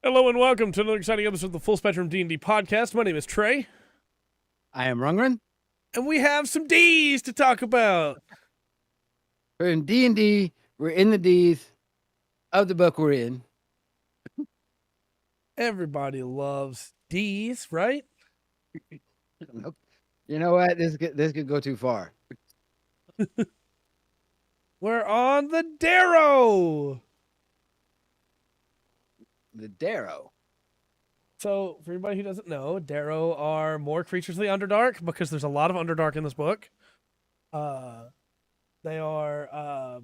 Hello and welcome to another exciting episode of the Full Spectrum D&D podcast. My name is Trey, I am Rungren. and we have some D's to talk about. We're in D&D. We're in the D's of the book we're in. Everybody loves D's, right? You know what? This could go too far. We're on the Derro. The Derro. So, for anybody who doesn't know, Derro are more creatures of the Underdark because there's a lot of Underdark in this book. They are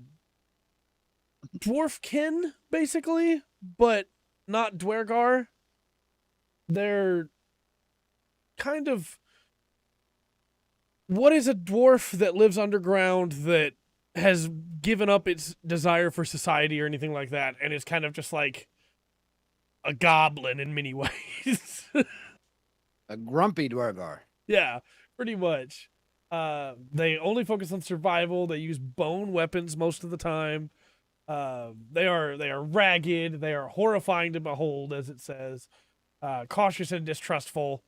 dwarfkin, basically, but not Dwergar. They're kind of... What is a dwarf that lives underground that has given up its desire for society or anything like that and is kind of just like a goblin in many ways? A grumpy Dwergar. Yeah, pretty much. They only focus on survival. They use bone weapons most of the time. They are ragged. They are horrifying to behold, as it says. Cautious and distrustful.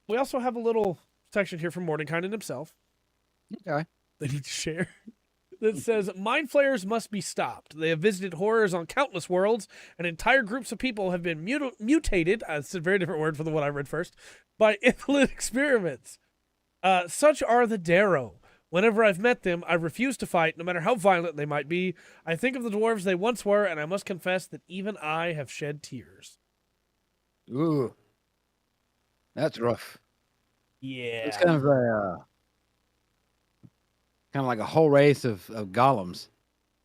We also have a little section here from Mordenkainen himself. Okay. That need to share. That says, mind flayers must be stopped. They have visited horrors on countless worlds, and entire groups of people have been mutated, it's a very different word for the one I read first, by infinite experiments. Such are the Derro. Whenever I've met them, I refuse to fight, no matter how violent they might be. I think of the dwarves they once were, and I must confess that even I have shed tears. Ooh. That's rough. Yeah. It's kind of like a whole race of golems.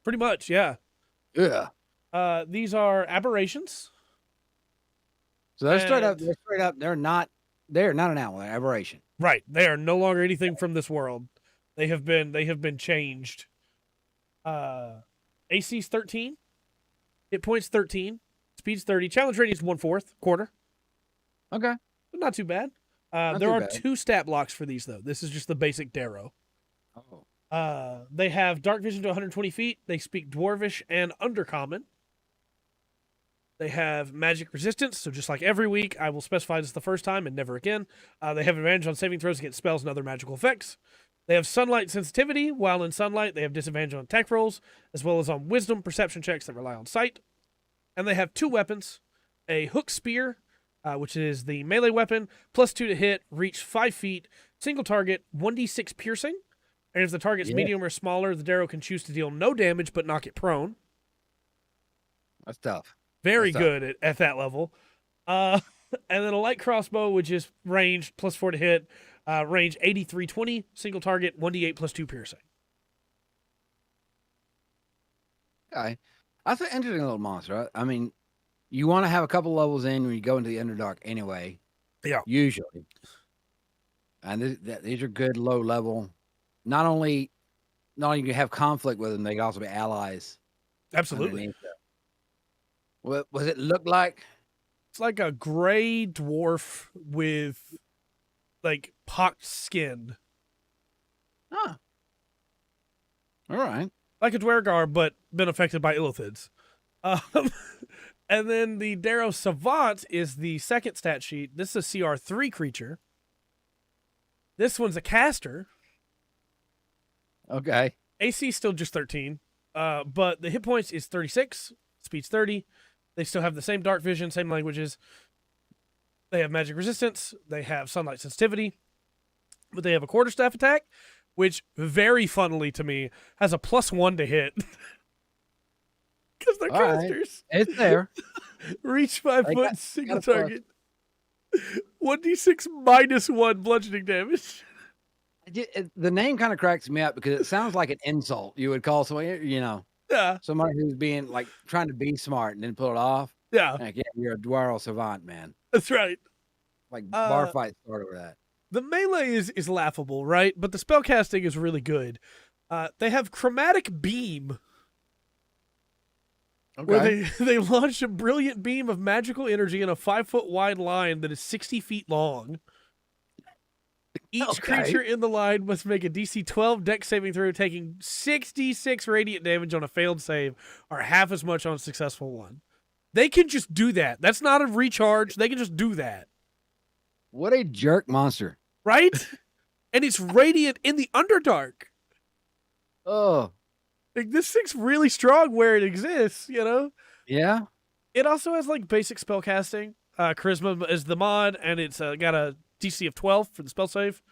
Pretty much, yeah. Yeah. These are aberrations. So they're straight up. They're not an owl. They're aberration. Right. They are no longer anything from this world. They have been changed. AC's 13. Hit points 13. Speed's 30. Challenge rating is 1/4, quarter. Okay. But not too bad. There are 2 stat blocks for these, though. This is just the basic Derro. Oh. They have dark vision to 120 feet. They speak Dwarvish and Undercommon. They have magic resistance, so just like every week, I will specify this the first time and never again. They have advantage on saving throws against spells and other magical effects. They have sunlight sensitivity. While in sunlight, they have disadvantage on attack rolls, as well as on wisdom perception checks that rely on sight. And they have 2 weapons, a hook spear, which is the melee weapon, +2 to hit, reach 5 feet, single target, 1d6 piercing. And if the target's medium or smaller, the Derro can choose to deal no damage but knock it prone. That's tough. Very good at that level. And then a light crossbow, which is ranged, +4 to hit, range 83-20, single target, 1d8 +2 piercing. Okay. That's an interesting little monster. I mean, you want to have a couple levels in when you go into the Underdark anyway. Yeah. Usually. And these are good low level. Not only you have conflict with them, they can also be allies. Absolutely. What does it look like? It's like a gray dwarf with like pocked skin. Huh. All right. Like a Dwergar, but been affected by illithids. And then the Derro Savant is the second stat sheet. This is a CR3 creature. This one's a caster. Okay. AC is still just 13. But the hit points is 36. Speed's 30. They still have the same dark vision, same languages. They have magic resistance. They have sunlight sensitivity. But they have a quarterstaff attack, which, very funnily to me, has a +1 to hit. Because they're casters. Right. It's there. Reach 5 foot, single target. 1d6 -1 bludgeoning damage. The name kind of cracks me up because it sounds like an insult you would call someone, Yeah. somebody who's being like trying to be smart and then pull it off. Yeah. Like, yeah, you're a Dwarl savant, man. That's right. Like bar fight started with that. The melee is laughable, right? But the spellcasting is really good. They have chromatic beam. Okay. Where they launch a brilliant beam of magical energy in a 5 foot wide line that is 60 feet long. Each creature in the line must make a DC 12 dex saving throw, taking 66 radiant damage on a failed save, or half as much on a successful one. They can just do that. That's not a recharge. They can just do that. What a jerk monster. Right? And it's radiant in the Underdark. Oh. Like, this thing's really strong where it exists, you know? Yeah. It also has, like, basic spellcasting. Charisma is the mod, and it's got a DC of 12 for the spell save.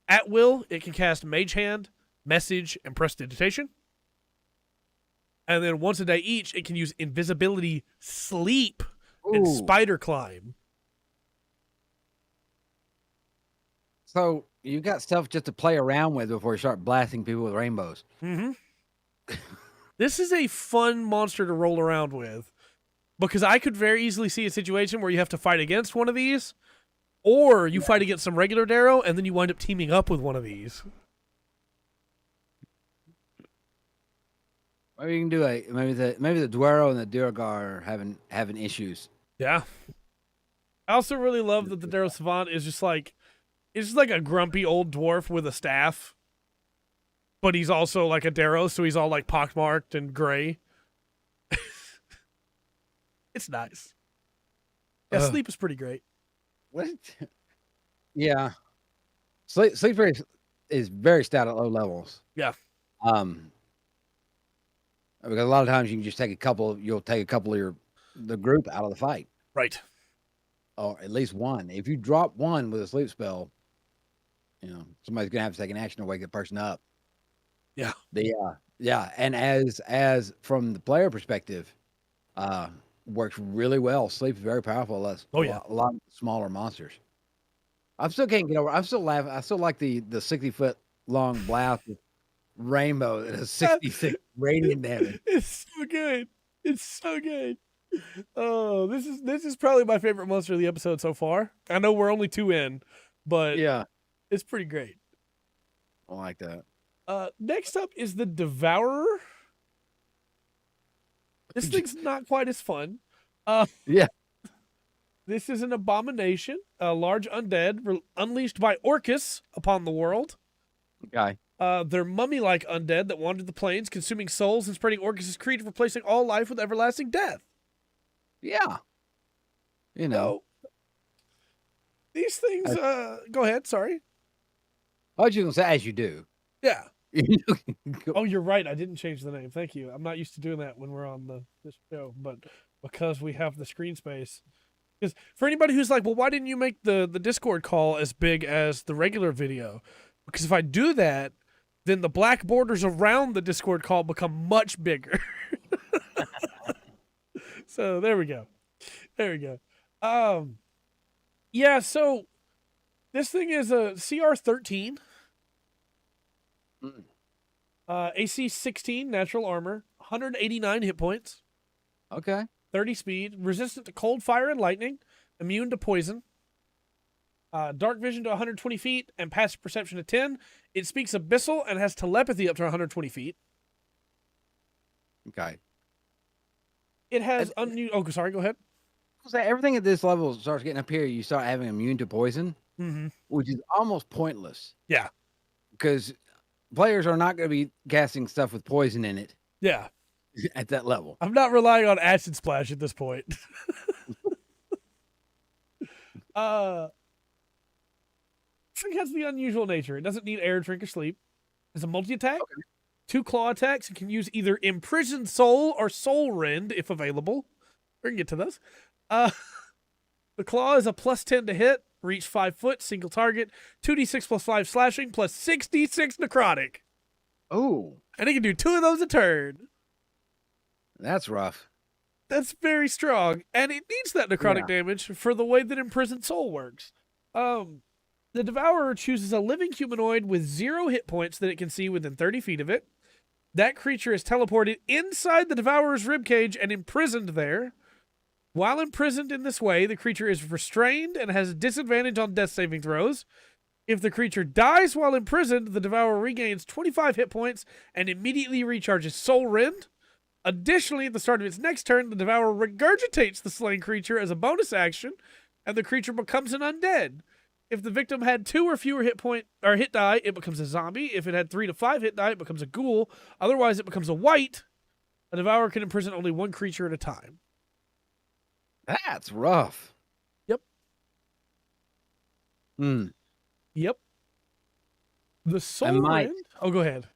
At will, it can cast Mage Hand, Message, and Prestidigitation. And then once a day each, it can use Invisibility, Sleep, and Spider Climb. So you got stuff just to play around with before you start blasting people with rainbows. Mm-hmm. This is a fun monster to roll around with, because I could very easily see a situation where you have to fight against one of these, or you fight against some regular Derro, and then you wind up teaming up with one of these. Maybe you can do maybe the Duero and the Durgar are having issues. Yeah. I also really love that the Derro Savant is just like, it's just like a grumpy old dwarf with a staff, but he's also like a Derro, so he's all like pockmarked and gray. It's nice. Yeah, sleep is pretty great. What? Yeah. Sleep is very stout at low levels. Yeah. Because a lot of times you can just take a couple of the group out of the fight. Right. Or at least one. If you drop one with a sleep spell, somebody's gonna have to take an action to wake the person up. Yeah. Yeah. And as from the player perspective, works really well. Sleep is very powerful. A lot of smaller monsters. I still can't get over. I'm still laughing. I still like the 60-foot long blast with rainbow that has 66 radiant damage. It's so good. It's so good. Oh, this is probably my favorite monster of the episode so far. I know we're only 2 in, but yeah, it's pretty great. I like that. Next up is the Devourer. This thing's not quite as fun. Yeah. This is an abomination, a large undead unleashed by Orcus upon the world. Okay. They're mummy-like undead that wandered the plains, consuming souls and spreading Orcus' creed, replacing all life with everlasting death. Yeah. These things, go ahead, sorry. I was just going to say, as you do. Yeah. Oh, you're right. I didn't change the name. Thank you. I'm not used to doing that when we're on this show, but because we have the screen space. Because for anybody who's like, well, why didn't you make the Discord call as big as the regular video? Because if I do that, then the black borders around the Discord call become much bigger. So there we go. There we go. Yeah, so this thing is a CR 13. AC 16 natural armor, 189 hit points. Okay. 30 speed, resistant to cold, fire, and lightning, immune to poison. Dark vision to 120 feet and passive perception to 10. It speaks abyssal and has telepathy up to 120 feet. Okay. It has oh, sorry, go ahead. So everything at this level starts getting up here. You start having immune to poison, which is almost pointless. Yeah. Because players are not going to be casting stuff with poison in it. Yeah. At that level. I'm not relying on acid splash at this point. It has the unusual nature. It doesn't need air, drink, or sleep. It's a multi-attack. Okay. 2 claw attacks. It can use either Imprisoned Soul or Soul Rend if available. We can get to those. The claw is a +10 to hit. Reach 5 foot. Single target. 2d6 + 5 slashing plus 6d6 necrotic. Oh. And it can do 2 of those a turn. That's rough. That's very strong. And it needs that necrotic damage for the way that Imprisoned Soul works. The Devourer chooses a living humanoid with 0 hit points that it can see within 30 feet of it. That creature is teleported inside the Devourer's ribcage and imprisoned there. While imprisoned in this way, the creature is restrained and has a disadvantage on death saving throws. If the creature dies while imprisoned, the Devourer regains 25 hit points and immediately recharges Soul Rend. Additionally, at the start of its next turn, the Devourer regurgitates the slain creature as a bonus action, and the creature becomes an undead. If the victim had 2 or fewer hit die, it becomes a zombie. If it had 3 to 5 hit die, it becomes a ghoul. Otherwise, it becomes a wight. A Devourer can imprison only 1 creature at a time. That's rough. Yep. Hmm. Yep. The soul rend. Oh, go ahead.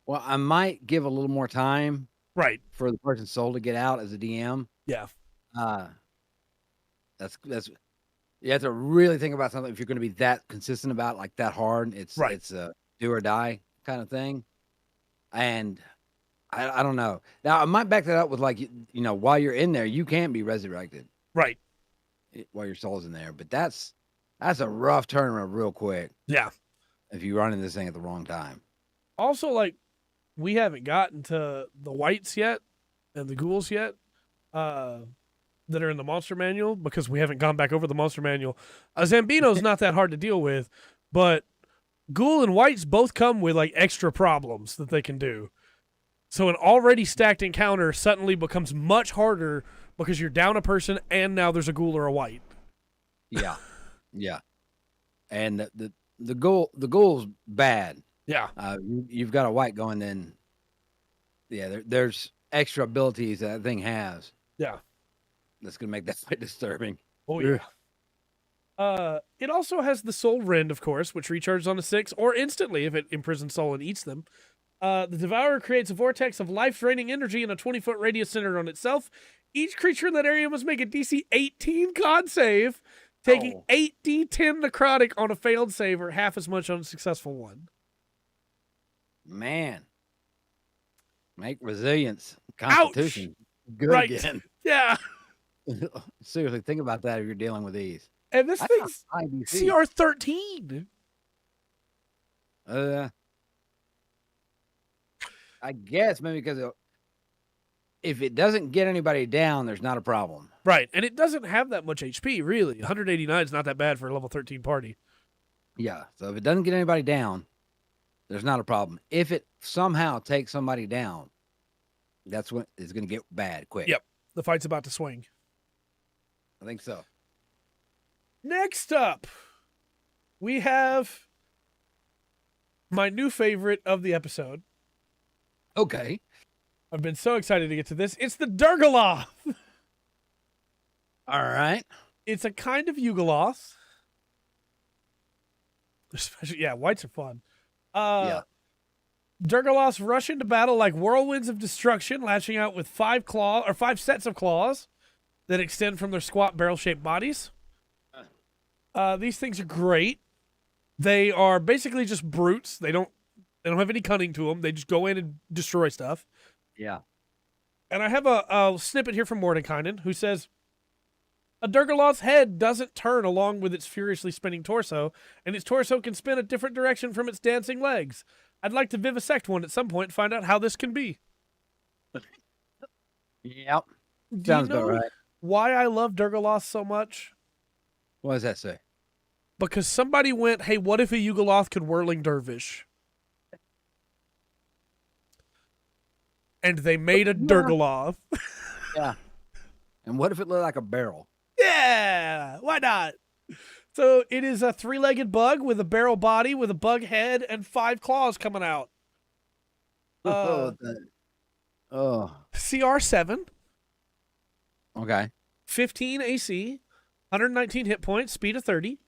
Well, I might give a little more time Right. for the person's soul to get out as a DM. Yeah. That's you have to really think about something if you're going to be that consistent about it, like that hard. It's Right. it's a do or die kind of thing. And I don't know. Now I might back that up with like while you're in there, you can be resurrected Right. while your soul's in there. But that's a rough turnaround real quick Yeah. if you run into this thing at the wrong time. Also, like, we haven't gotten to the whites yet and the ghouls yet that are in the monster manual because we haven't gone back over the monster manual. Zambino's not that hard to deal with, but ghoul and whites both come with like extra problems that they can do. So an already stacked encounter suddenly becomes much harder because you're down a person and now there's a ghoul or a white. Yeah. Yeah. And the ghoul's bad. Yeah. You've got a white going, then there's extra abilities that thing has. Yeah. That's gonna make that fight disturbing. Oh yeah. It also has the soul rend, of course, which recharges on a 6 or instantly if it imprisons soul and eats them. The Devourer creates a vortex of life-draining energy in a 20-foot radius centered on itself. Each creature in that area must make a DC 18 con save, taking 8d10 necrotic on a failed save or half as much on a successful one. Man. Make resilience, constitution good again. Yeah. Seriously, think about that if you're dealing with these. And this thing's CR 13. I guess maybe because if it doesn't get anybody down, there's not a problem. Right. And it doesn't have that much HP, really. 189 is not that bad for a level 13 party. Yeah. So if it doesn't get anybody down, there's not a problem. If it somehow takes somebody down, that's when it's going to get bad quick. Yep. The fight's about to swing. I think so. Next up, we have my new favorite of the episode. Okay. I've been so excited to get to this. It's the Durgaloth. All right. It's a kind of Yugoloth. Especially, yeah, whites are fun. Yeah. Durgaloths rush into battle like whirlwinds of destruction, lashing out with 5 sets of claws that extend from their squat barrel-shaped bodies. These things are great. They are basically just brutes. They don't have any cunning to them. They just go in and destroy stuff. Yeah. And I have a snippet here from Mordenkainen who says, a Durgaloth's head doesn't turn along with its furiously spinning torso, and its torso can spin a different direction from its dancing legs. I'd like to vivisect one at some point and find out how this can be. Yep. Sounds about right. Why I love Durgaloth so much? What does that say? Because somebody went, hey, what if a Yugoloth could whirling dervish? And they made a Durgaloth. Yeah. And what if it looked like a barrel? Yeah, why not? So it is a 3-legged bug with a barrel body with a bug head and 5 claws coming out. CR7. Okay. 15 AC, 119 hit points, speed of 30.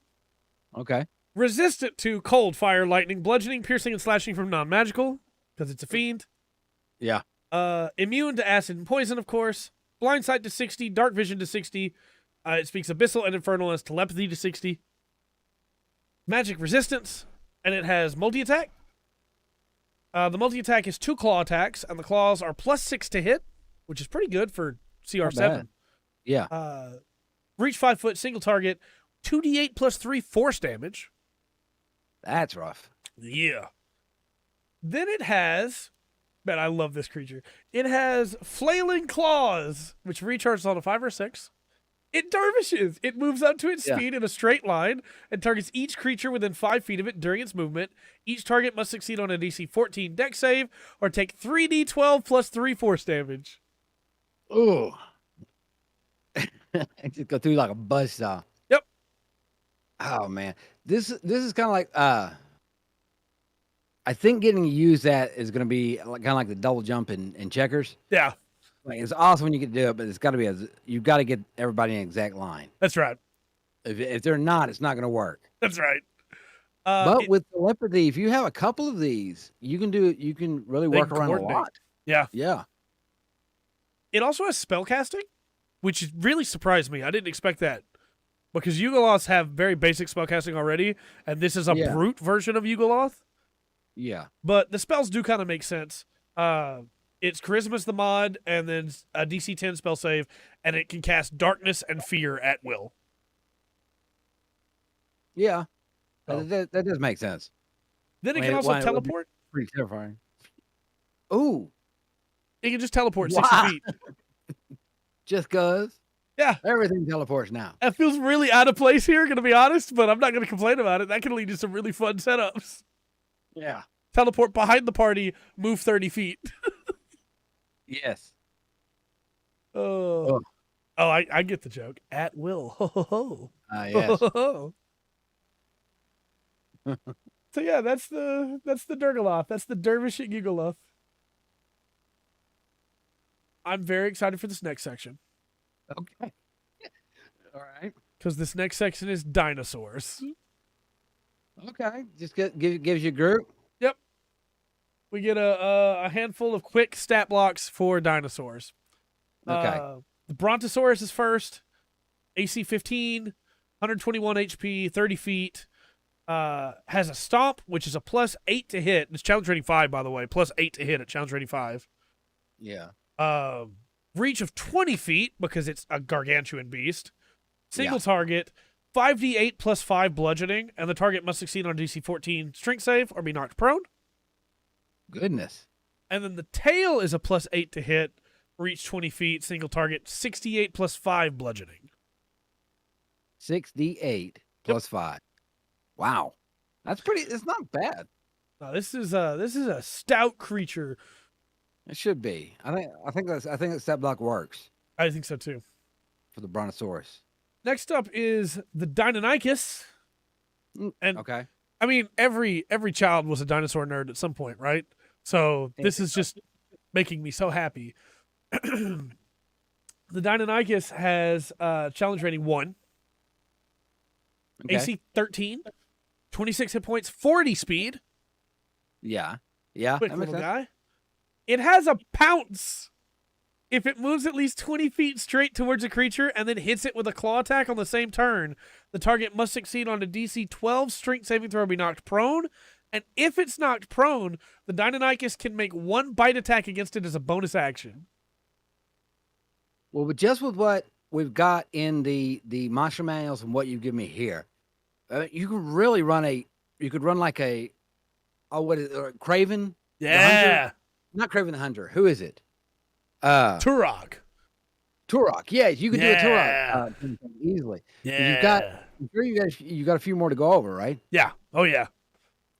Okay. Resistant to cold, fire, lightning, bludgeoning, piercing, and slashing from non-magical, because it's a fiend. Yeah. Immune to acid and poison, of course. Blind sight to 60, dark vision to 60. It speaks abyssal and infernal and has telepathy to 60. Magic resistance, and it has multi-attack. The multi-attack is 2 claw attacks, and the claws are +6 to hit, which is pretty good for CR7. Yeah. Reach 5 foot, single target, 2d8 + 3 force damage. That's rough. Yeah. Then it has, man, I love this creature. It has flailing claws, which recharges on a 5 or 6. It dervishes. It moves up to its speed in a straight line and targets each creature within 5 feet of it during its movement. Each target must succeed on a DC 14 dex save or take 3d12 + 3 force damage. Ooh. Just go through like a buzzsaw. Yep. Oh man. This is kind of like I think getting to use that is going to be kind of like the double jump in checkers. Yeah. Like, it's awesome when you get to do it, but it's got to be you've got to get everybody in an exact line. That's right. If they're not, it's not going to work. That's right. But with telepathy, if you have a couple of these, you can do it. You can really work around a lot. Yeah. Yeah. It also has spellcasting, which really surprised me. I didn't expect that. Because Yugoloths have very basic spellcasting already, and this is a brute version of Yugoloth. Yeah. But the spells do kind of make sense. It's Charisma's the mod, and then a DC 10 spell save, and it can cast Darkness and Fear at will. Yeah. That does make sense. Then it can also teleport. Pretty terrifying. Ooh. It can just teleport 60 feet. Just cause? Yeah. Everything teleports now. That feels really out of place here, going to be honest, but I'm not going to complain about it. That can lead to some really fun setups. Yeah. Teleport behind the party, move 30 feet. Yes. Oh, I get the joke. At will. Ho, ho, ho. Yes. Ho, ho, ho. So yeah, that's the Durgaloth. That's the Dervish at Yugoloth. I'm very excited for this next section. Okay. All right. Because this next section is dinosaurs. Okay. Just gives you a group. Yep. We get a handful of quick stat blocks for dinosaurs. Okay. The Brontosaurus is first. AC 15, 121 HP, 30 feet. Has a stomp, which is a +8 to hit. It's challenge rating 5, by the way. +8 to hit at challenge rating 5. Yeah. Reach of 20 feet because it's a gargantuan beast. Single target, 5d8 +5 bludgeoning, and the target must succeed on DC 14 strength save or be knocked prone. Goodness. And then the tail is a +8 to hit, reach 20 feet, single target, 68 +5 bludgeoning. 6d8 +5. Wow, that's pretty. It's not bad. Now, this is a stout creature. It should be. I think that stat block works. I think so too. For the Brontosaurus. Next up is the Deinonychus. And okay. I mean, every child was a dinosaur nerd at some point, right? So this is just making me so happy. The Deinonychus has challenge rating 1. Okay. AC 13. 26 hit points, 40 speed. Yeah. Quick little guy. It has a pounce. If it moves at least 20 feet straight towards a creature and then hits it with a claw attack on the same turn, the target must succeed on a DC 12 strength saving throw or be knocked prone. And if it's knocked prone, the Deinonychus can make 1 bite attack against it as a bonus action. Well, but just with what we've got in the monster manuals and what you give me here, you can really run like a, what is it, Craven? Yeah. Not Craven the Hunter. Who is it? Turok. Yeah, you can do a Turok easily. Yeah. You got a few more to go over, right? Yeah. Oh yeah.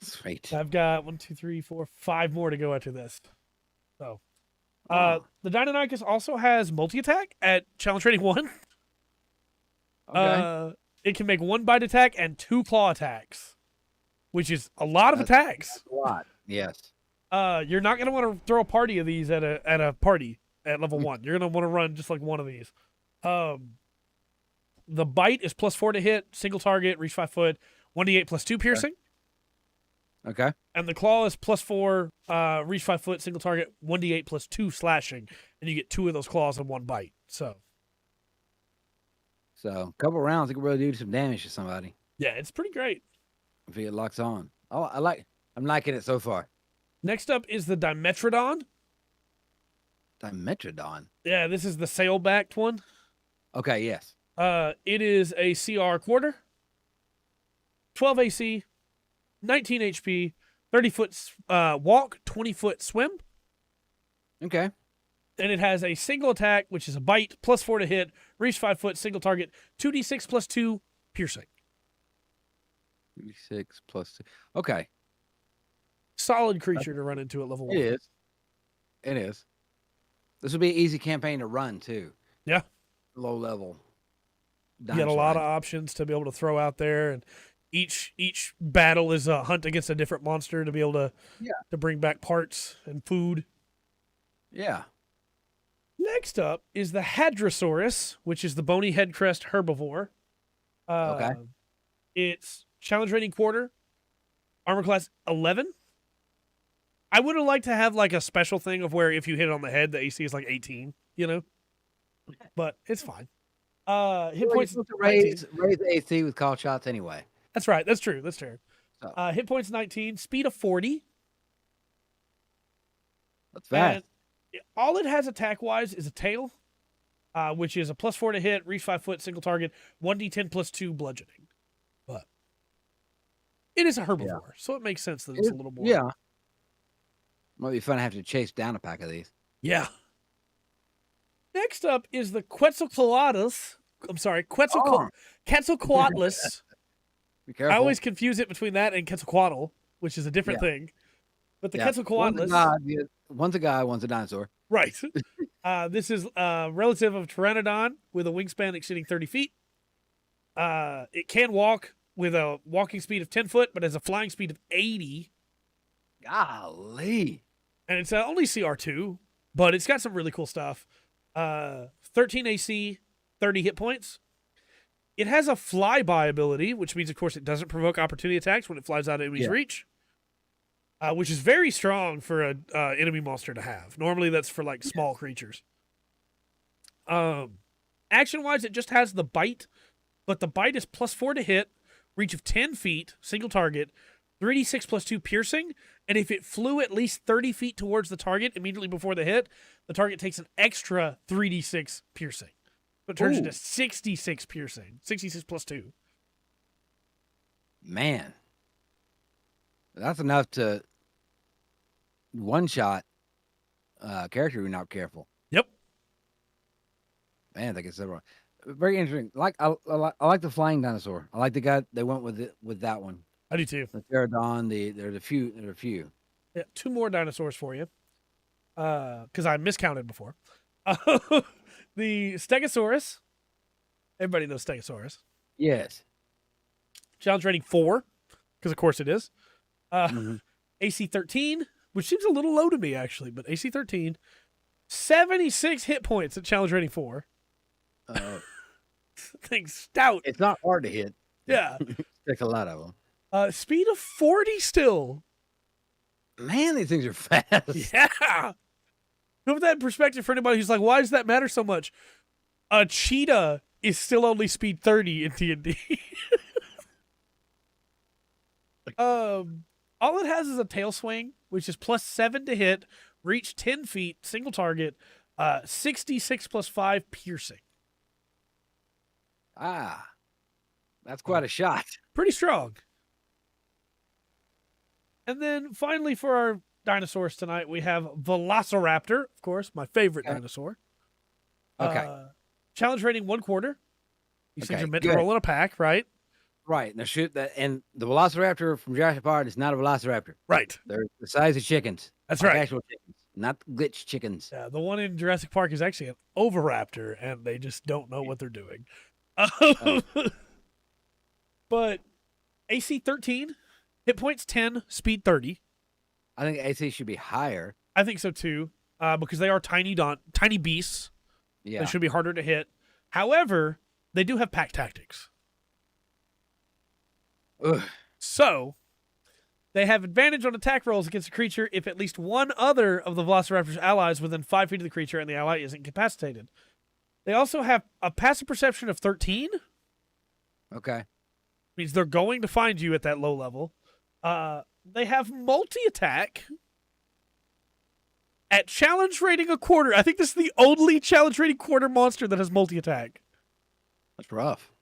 Sweet. I've got 1, 2, 3, 4, 5 more to go after this. So, the Deinonychus also has multi-attack at challenge rating 1. Okay. It can make 1 bite attack and 2 claw attacks, which is a lot of attacks. That's a lot. Yes. You're not gonna want to throw a party of these at a party at level 1. You're gonna want to run just like one of these. The bite is +4 to hit, single target, reach 5 foot, 1d8 +2 piercing. Okay. And the claw is +4, reach 5 foot, single target, 1d8 +2 slashing, and you get 2 of those claws in 1 bite. So a couple rounds, it can really do some damage to somebody. Yeah, it's pretty great. If it locks on. Oh, I'm liking it so far. Next up is the Dimetrodon. Dimetrodon? Yeah, this is the sail-backed one. Okay, yes. It is a CR quarter, 12 AC, 19 HP, 30 foot walk, 20 foot swim. Okay. And it has a single attack, which is a bite, +4 to hit, reach 5 foot, single target, 2d6 +2 piercing. 2d6 +2. Okay. Solid creature to run into at level 1. It is. This would be an easy campaign to run too. Yeah. Low level. You get a lot of options to be able to throw out there, and each battle is a hunt against a different monster to be able to bring back parts and food. Yeah. Next up is the Hadrosaurus, which is the bony head crest herbivore. Okay. It's challenge rating quarter, armor class 11. I would have liked to have like a special thing of where if you hit it on the head, the AC is like 18, you know? But it's fine. Hit points to raise AC with call shots anyway. That's right. That's true. That's true. So. Hit points 19, speed of 40. That's fast. And all it has attack wise is a tail, which is a +4 to hit, reach 5 foot, single target, 1d10 +2 bludgeoning. But it is a herbivore, so it makes sense that it's a little more. Yeah. Might be fun to have to chase down a pack of these. Yeah. Next up is the Quetzalcoatlus. I'm sorry, Quetzalcoatlus. Be careful. I always confuse it between that and Quetzalcoatl, which is a different thing. But the Quetzalcoatlus. One's a guy, one's a dinosaur. Right. This is a relative of Pteranodon with a wingspan exceeding 30 feet. It can walk with a walking speed of 10 foot, but has a flying speed of 80. Golly. And it's only CR2, but it's got some really cool stuff. 13 AC, 30 hit points. It has a flyby ability, which means, of course, it doesn't provoke opportunity attacks when it flies out of enemy's reach. Which is very strong for an enemy monster to have. Normally, that's for like small creatures. Action-wise, it just has the bite, but the bite is +4 to hit, reach of 10 feet, single target, 3d6 +2 piercing, and if it flew at least 30 feet towards the target immediately before the hit, the target takes an extra 3d6 piercing. So it turns into 66 piercing, 66 +2. Man. That's enough to one-shot character if you're not careful. Yep. Man, I think it's so wrong. Very interesting. I like the flying dinosaur. I like the guy they went with that one. I do too. The Pterodon, there are a few. Yeah, 2 more dinosaurs for you. Because I miscounted before. The Stegosaurus. Everybody knows Stegosaurus. Yes. Challenge rating 4, because of course it is. AC 13, which seems a little low to me actually, but AC 13. 76 hit points at challenge rating 4. Thing's stout. It's not hard to hit. Yeah. Takes a lot of them. Speed of 40 still. Man, these things are fast. Yeah. Put that in perspective for anybody who's like, why does that matter so much? A cheetah is still only speed 30 in D&D. All it has is a tail swing, which is +7 to hit, reach 10 feet, single target, 66 +5 piercing. That's quite a shot. Pretty strong. And then finally for our dinosaurs tonight, we have Velociraptor, of course, my favorite dinosaur. Okay. Challenge rating 1/4. These things are meant to roll in a pack, right? Right. Now shoot that, and the Velociraptor from Jurassic Park is not a Velociraptor. Right. They're the size of chickens. That's right. Actual chickens, not glitch chickens. Yeah, the one in Jurassic Park is actually an Oviraptor, and they just don't know what they're doing. But AC 13, hit points 10, speed 30. I think AC should be higher. I think so too, because they are tiny beasts. Yeah. They should be harder to hit. However, they do have pack tactics. Ugh. So, they have advantage on attack rolls against a creature if at least one other of the Velociraptor's allies within 5 feet of the creature and the ally is incapacitated. They also have a passive perception of 13. Okay. Means they're going to find you at that low level. They have multi-attack at challenge rating 1/4. I think this is the only challenge rating 1/4 monster that has multi-attack. That's rough.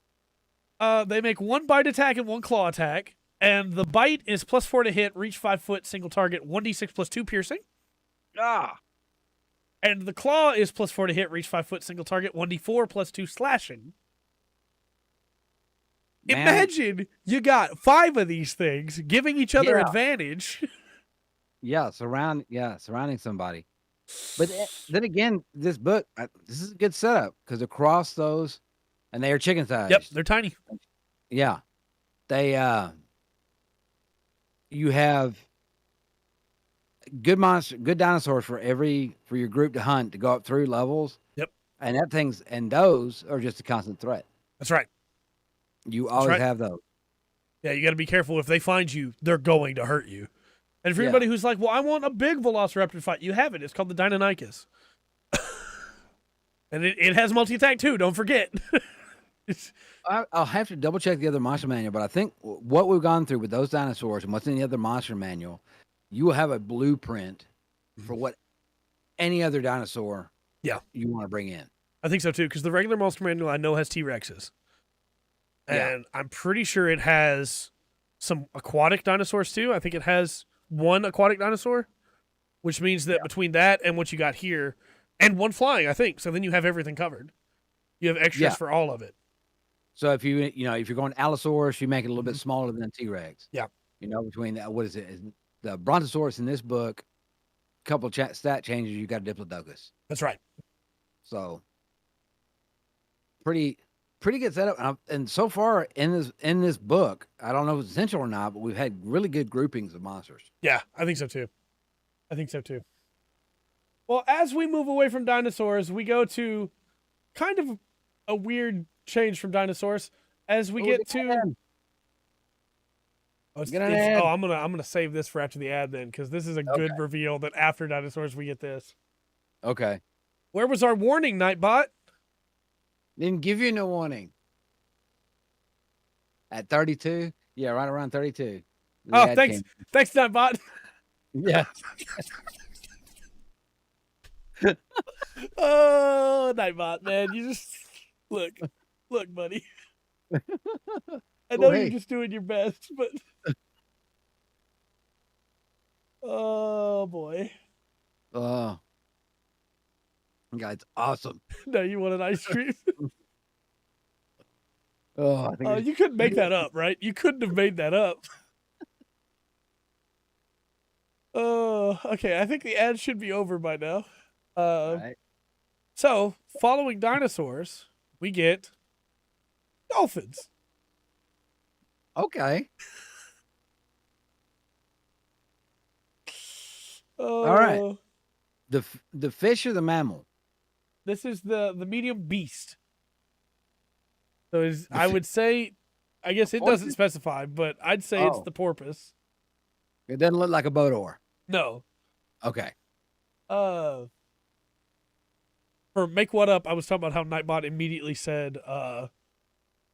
They make 1 bite attack and 1 claw attack. And the bite is +4 to hit, reach 5 foot, single target, 1d6 +2 piercing. And the claw is +4 to hit, reach 5 foot, single target, 1d4 +2 slashing. Man. Imagine you got 5 of these things giving each other advantage. Surrounding somebody. But then again, this book, this is a good setup because across those, and they are chicken sized. Yep, they're tiny. Yeah, they. You have good dinosaurs for your group to hunt to go up through levels. Yep. And those are just a constant threat. That's right. You always have those. Yeah, you got to be careful. If they find you, they're going to hurt you. And for anybody who's like, well, I want a big Velociraptor fight, you have it. It's called the Deinonychus. And it has multi-attack too, don't forget. I'll have to double check the other monster manual, but I think what we've gone through with those dinosaurs and what's in the other monster manual, you will have a blueprint for what any other dinosaur you want to bring in. I think so too, because the regular monster manual I know has T-Rexes. And I'm pretty sure it has some aquatic dinosaurs too. I think it has one aquatic dinosaur, which means that between that and what you got here, and one flying, I think. So then you have everything covered. You have extras for all of it. So if you're going Allosaurus, you make it a little bit smaller than T-Rex. Yeah. Between what is it? The Brontosaurus in this book, a couple of stat changes, you got a Diplodocus. That's right. So pretty good setup. And so far in this book, I don't know if it's essential or not, but we've had really good groupings of monsters. Yeah, I think so too. Well, as we move away from dinosaurs, we go to kind of a weird change from dinosaurs as we get to. I'm gonna save this for after the ad then, because this is a good reveal that after dinosaurs we get this. Okay. Where was our warning, Nightbot? Didn't give you no warning. At 32? Yeah, right around 32. Oh, thanks. Thanks, Nightbot. Yeah. Oh, Nightbot, man. You just look, buddy. I know you're just doing your best, but oh boy. Oh. Guy's awesome. No, you want an ice cream? I think you couldn't make that up, right? You couldn't have made that up. Oh, okay. I think the ad should be over by now. Right. So, following dinosaurs, we get dolphins. Okay. All right. The fish or the mammal? This is the medium beast. So I would say, I guess it doesn't specify, but I'd say it's the porpoise. It doesn't look like a boat oar. No. Okay. For Make What Up, I was talking about how Nightbot immediately said that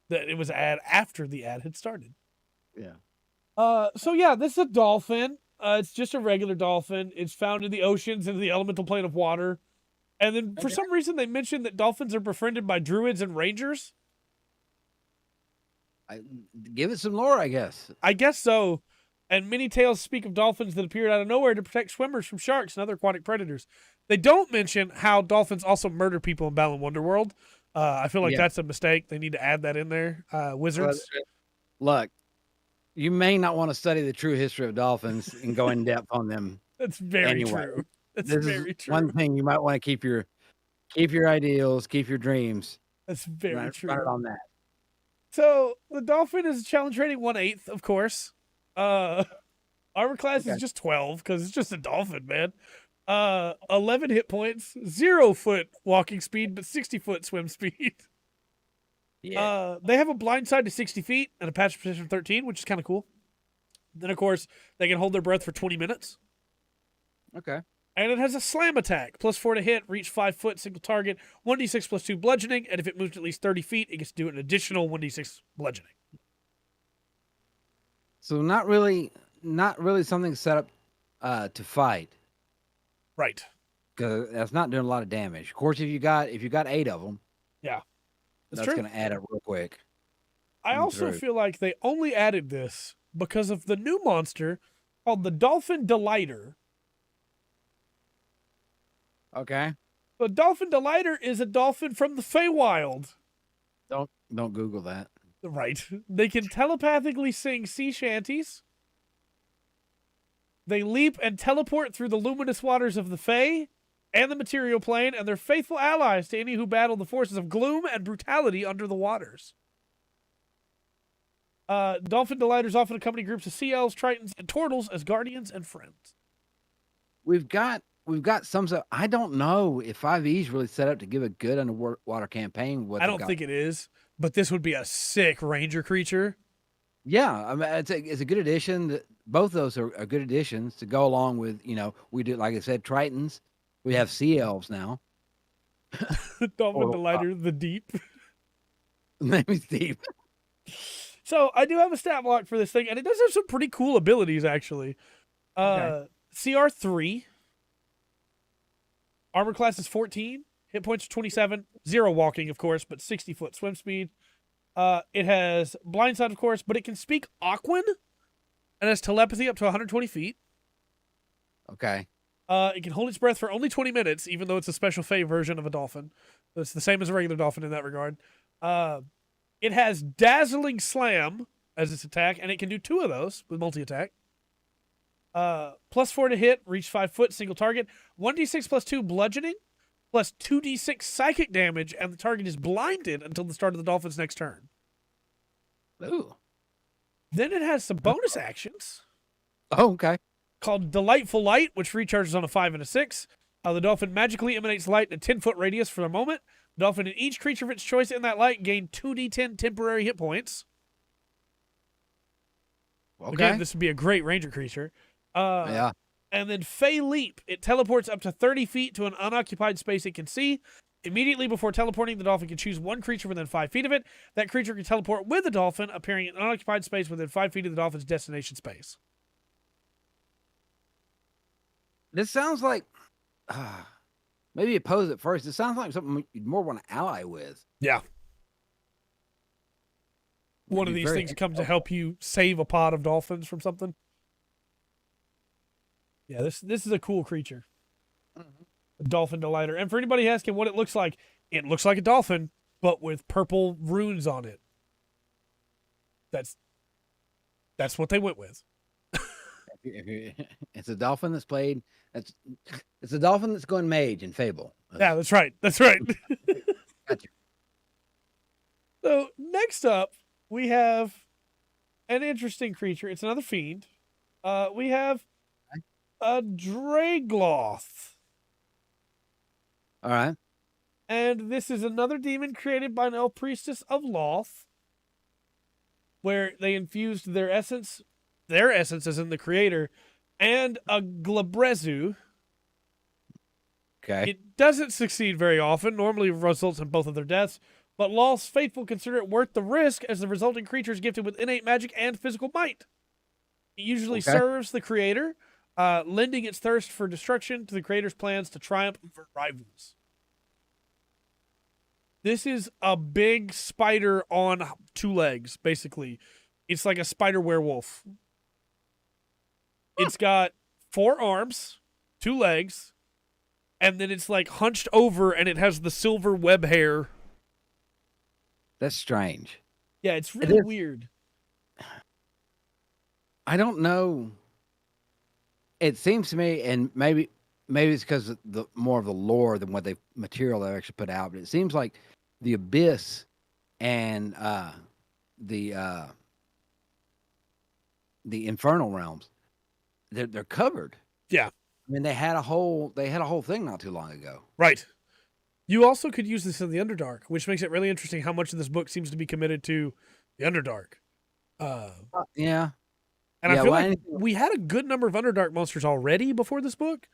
it was an ad after the ad had started. Yeah. So yeah, this is a dolphin. It's just a regular dolphin. It's found in the oceans and the elemental plane of water. And then for some reason they mentioned that dolphins are befriended by druids and rangers. Give it some lore, I guess. I guess so. And many tales speak of dolphins that appeared out of nowhere to protect swimmers from sharks and other aquatic predators. They don't mention how dolphins also murder people in Balan Wonderworld. I feel like that's a mistake. They need to add that in there. Wizards. Look, you may not want to study the true history of dolphins and go in depth on them. That's very true. That's very true. One thing you might want to keep your ideals, keep your dreams. That's very true. Right on that. So the dolphin is challenge rating 1/8, of course. Armor class is just 12 because it's just a dolphin, man. 11 hit points, 0 foot walking speed, but 60 foot swim speed. Yeah. They have a blind side to 60 feet and a patch position of 13, which is kind of cool. Then, of course, they can hold their breath for 20 minutes. Okay. And it has a slam attack, +4 to hit, reach 5 foot, single target, 1d6 plus 2 bludgeoning, and if it moves at least 30 feet, it gets to do an additional 1d6 bludgeoning. So not really something set up to fight. Right. Because that's not doing a lot of damage. Of course, if you got 8 of them, that's going to add up real quick. I also feel like they only added this because of the new monster called the Dolphin Delighter. Okay. The Dolphin Delighter is a dolphin from the Feywild. Don't Google that. Right. They can telepathically sing sea shanties. They leap and teleport through the luminous waters of the Fey and the material plane, and they're faithful allies to any who battle the forces of gloom and brutality under the waters. Dolphin Delighters often accompany groups of sea elves, tritons, and turtles as guardians and friends. we've got some stuff. I don't know if 5e is really set up to give a good underwater campaign. I don't think it is, but this would be a sick ranger creature. Yeah, I mean, it's a good addition. Both of those are good additions to go along with, we do, like I said, Tritons. We have sea elves now. Dolphin Delighter, the Deep. Name is Deep. So I do have a stat block for this thing, and it does have some pretty cool abilities, actually. Okay. CR3. Armor class is 14. Hit points are 27. 0 walking, of course, but 60-foot swim speed. It has blindside, of course, but it can speak Aquan and has telepathy up to 120 feet. Okay. It can hold its breath for only 20 minutes, even though it's a special Fey version of a dolphin. So it's the same as a regular dolphin in that regard. It has Dazzling Slam as its attack, and it can do 2 of those with multi-attack. +4 to hit, reach 5 foot, single target. 1d6 plus 2 bludgeoning, plus 2d6 psychic damage, and the target is blinded until the start of the dolphin's next turn. Ooh. Then it has some bonus actions. Oh, okay. Called Delightful Light, which recharges on a 5 and a 6. The dolphin magically emanates light in a 10-foot radius for a moment. The dolphin and each creature of its choice in that light gain 2d10 temporary hit points. Okay. Again, this would be a great ranger creature. Yeah. And then Fey Leap. It teleports up to 30 feet to an unoccupied space it can see. Immediately before teleporting, the dolphin can choose one creature within 5 feet of it. That creature can teleport with the dolphin, appearing in an unoccupied space within 5 feet of the dolphin's destination space. This sounds like maybe oppose it first. It sounds like something you'd more want to ally with. Yeah. One of these things comes to help you save a pod of dolphins from something. Yeah, this is a cool creature. A Dolphin Delighter. And for anybody asking what it looks like a dolphin, but with purple runes on it. That's what they went with. It's a dolphin that's played. It's a dolphin that's going mage in Fable. Yeah, that's right. That's right. Gotcha. So next up, we have an interesting creature. It's another fiend. We have a Dragloth. All right. And this is another demon created by an elf priestess of Loth, where they infused their essence as in the creator, and a Glabrezu. Okay. It doesn't succeed very often, normally results in both of their deaths, but Loth's faithful consider it worth the risk as the resulting creature is gifted with innate magic and physical might. It usually serves the creator, lending its thirst for destruction to the creator's plans to triumph over rivals. This is a big spider on 2 legs, basically. It's like a spider werewolf. It's got 4 arms, 2 legs, and then it's like hunched over and it has the silver web hair. That's strange. Yeah, it's really weird. I don't know. It seems to me, and maybe it's because of the more of the lore than what they actually put out, but it seems like the Abyss and the Infernal Realms, they're covered. Yeah. I mean, they had a whole thing not too long ago. Right. You also could use this in the Underdark, which makes it really interesting how much of this book seems to be committed to the Underdark. Yeah. And I feel like we had a good number of Underdark monsters already before this book.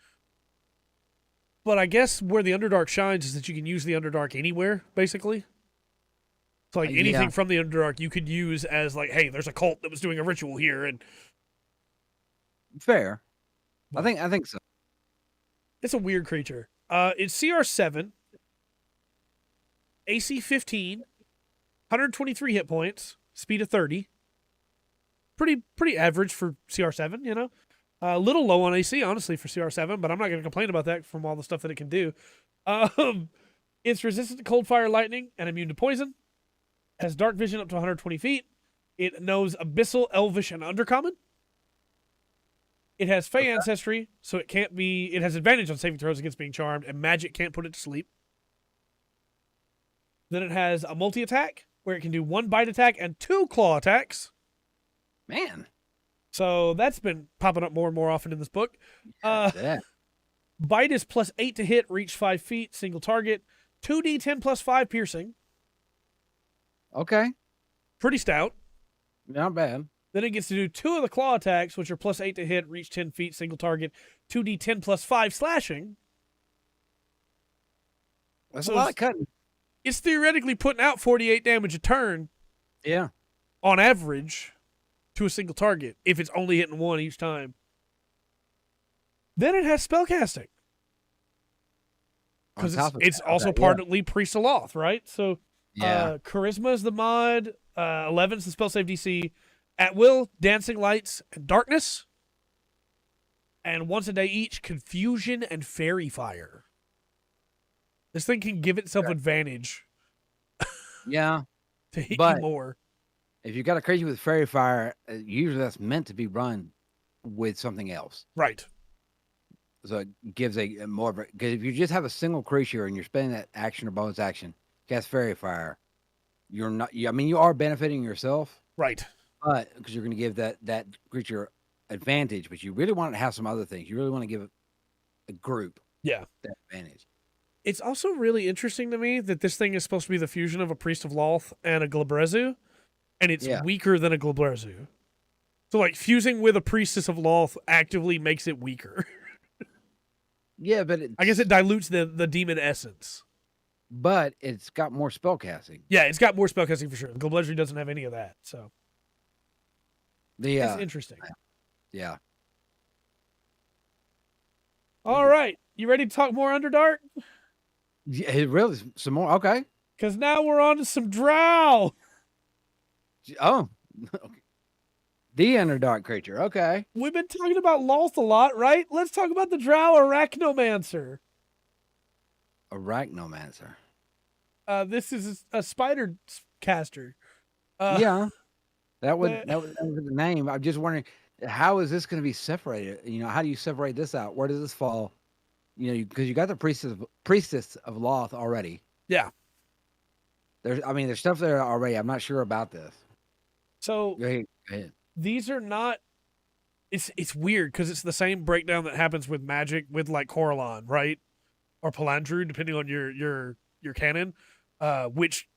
But I guess where the Underdark shines is that you can use the Underdark anywhere, basically. So like anything from the Underdark you could use as like, hey, there's a cult that was doing a ritual here, and fair. I think so. It's a weird creature. It's CR7, AC 15, 123 hit points, speed of 30. Pretty average for CR7, you know? A little low on AC, honestly, for CR7, but I'm not going to complain about that from all the stuff that it can do. It's resistant to cold, fire, lightning, and immune to poison. It has dark vision up to 120 feet. It knows Abyssal, Elvish, and Undercommon. It has Fey ancestry, so it has advantage on saving throws against being charmed, and magic can't put it to sleep. Then it has a multi-attack, where it can do 1 bite attack and 2 claw attacks. Man. So that's been popping up more and more often in this book. Bite is +8 to hit, reach 5 feet, single target. 2d10 +5 piercing. Okay. Pretty stout. Not bad. Then it gets to do 2 of the claw attacks, which are +8 to hit, reach 10 feet, single target. 2d10 +5 slashing. That's a lot of cutting. It's theoretically putting out 48 damage a turn. Yeah. On average, to a single target, if it's only hitting one each time. Then it has spellcasting. Because it's also partly Priest of Loth, right? So Charisma is the mod. 11 is the spell save DC. At will, Dancing Lights, and Darkness. And once a day each, Confusion and Fairy Fire. This thing can give itself advantage. Yeah. To hit you more. If you got a creature with Fairy Fire, usually that's meant to be run with something else. Right. So it gives a more of a, because if you just have a single creature and you're spending that action or bonus action, cast Fairy Fire, you're not, I mean, you are benefiting yourself. Right. But because you're going to give that creature advantage, but you really want to have some other things. You really want to give a group that advantage. It's also really interesting to me that this thing is supposed to be the fusion of a Priest of Loth and a Glabrezu, and it's weaker than a Glabrezu. So, like, fusing with a Priestess of Loth actively makes it weaker. Yeah, but I guess it dilutes the demon essence. But it's got more spellcasting. Yeah, it's got more spellcasting for sure. Glabrezu doesn't have any of that, so. It's interesting. Yeah. All right. You ready to talk more Underdark? Yeah, it really some more. Okay. Because now we're on to some Drow. Oh. Okay. The Underdark creature. Okay. We've been talking about Loth a lot, right? Let's talk about the Drow Arachnomancer. Arachnomancer. This is a spider caster. Yeah. That was the name. I'm just wondering, how is this going to be separated? You know, how do you separate this out? Where does this fall? You know, because you got the priestess of Loth already. Yeah. There's stuff there already. I'm not sure about this. So go ahead. These are not. It's weird because it's the same breakdown that happens with Magic with like Coralon, right, or Palandru, depending on your canon, which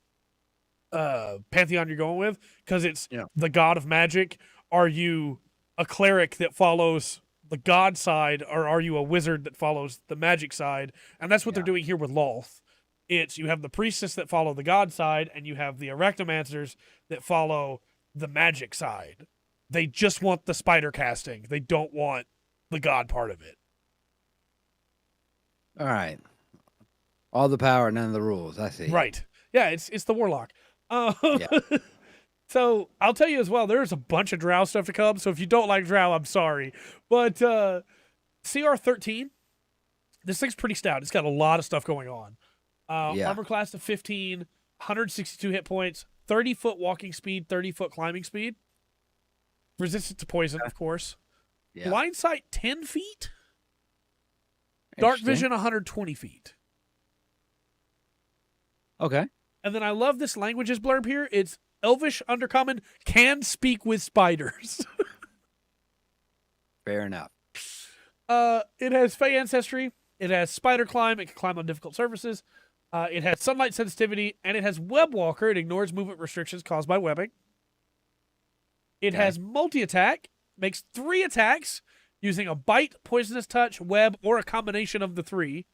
pantheon you're going with, because it's the god of magic. Are you a cleric that follows the god side, or are you a wizard that follows the magic side? And that's what they're doing here with Loth. It's you have the priestess that follow the god side, and you have the arachnomancers that follow the magic side. They just want the spider casting. They don't want the god part of it. All right. All the power, none of the rules. I see. Right. Yeah, it's the warlock. So I'll tell you as well, there's a bunch of Drow stuff to come. So if you don't like Drow, I'm sorry. But CR 13, this thing's pretty stout. It's got a lot of stuff going on. Armor class of 15, 162 hit points, 30-foot walking speed, 30-foot climbing speed. Resistant to poison, of course. Yeah. Blind sight, 10 feet. Dark vision, 120 feet. Okay. And then I love this languages blurb here. It's Elvish Undercommon, can speak with spiders. Fair enough. It has Fey ancestry. It has spider climb. It can climb on difficult surfaces. It has sunlight sensitivity, and it has web walker. It ignores movement restrictions caused by webbing. It has multi-attack, makes 3 attacks using a bite, poisonous touch, web, or a combination of the 3.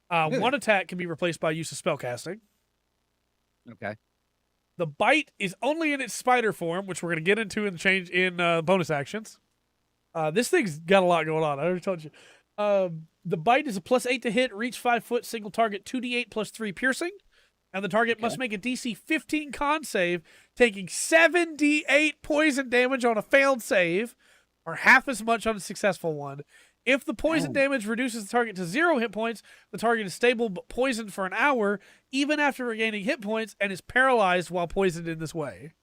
One attack can be replaced by use of spellcasting. Okay. The bite is only in its spider form, which we're going to get into in bonus actions. This thing's got a lot going on. I already told you. The bite is a +8 to hit, reach 5 foot, single target, 2d8 +3 piercing. And the target must make a DC 15 con save, taking 7d8 poison damage on a failed save, or half as much on a successful one. If the poison damage reduces the target to 0 hit points, the target is stable but poisoned for an hour, even after regaining hit points, and is paralyzed while poisoned in this way.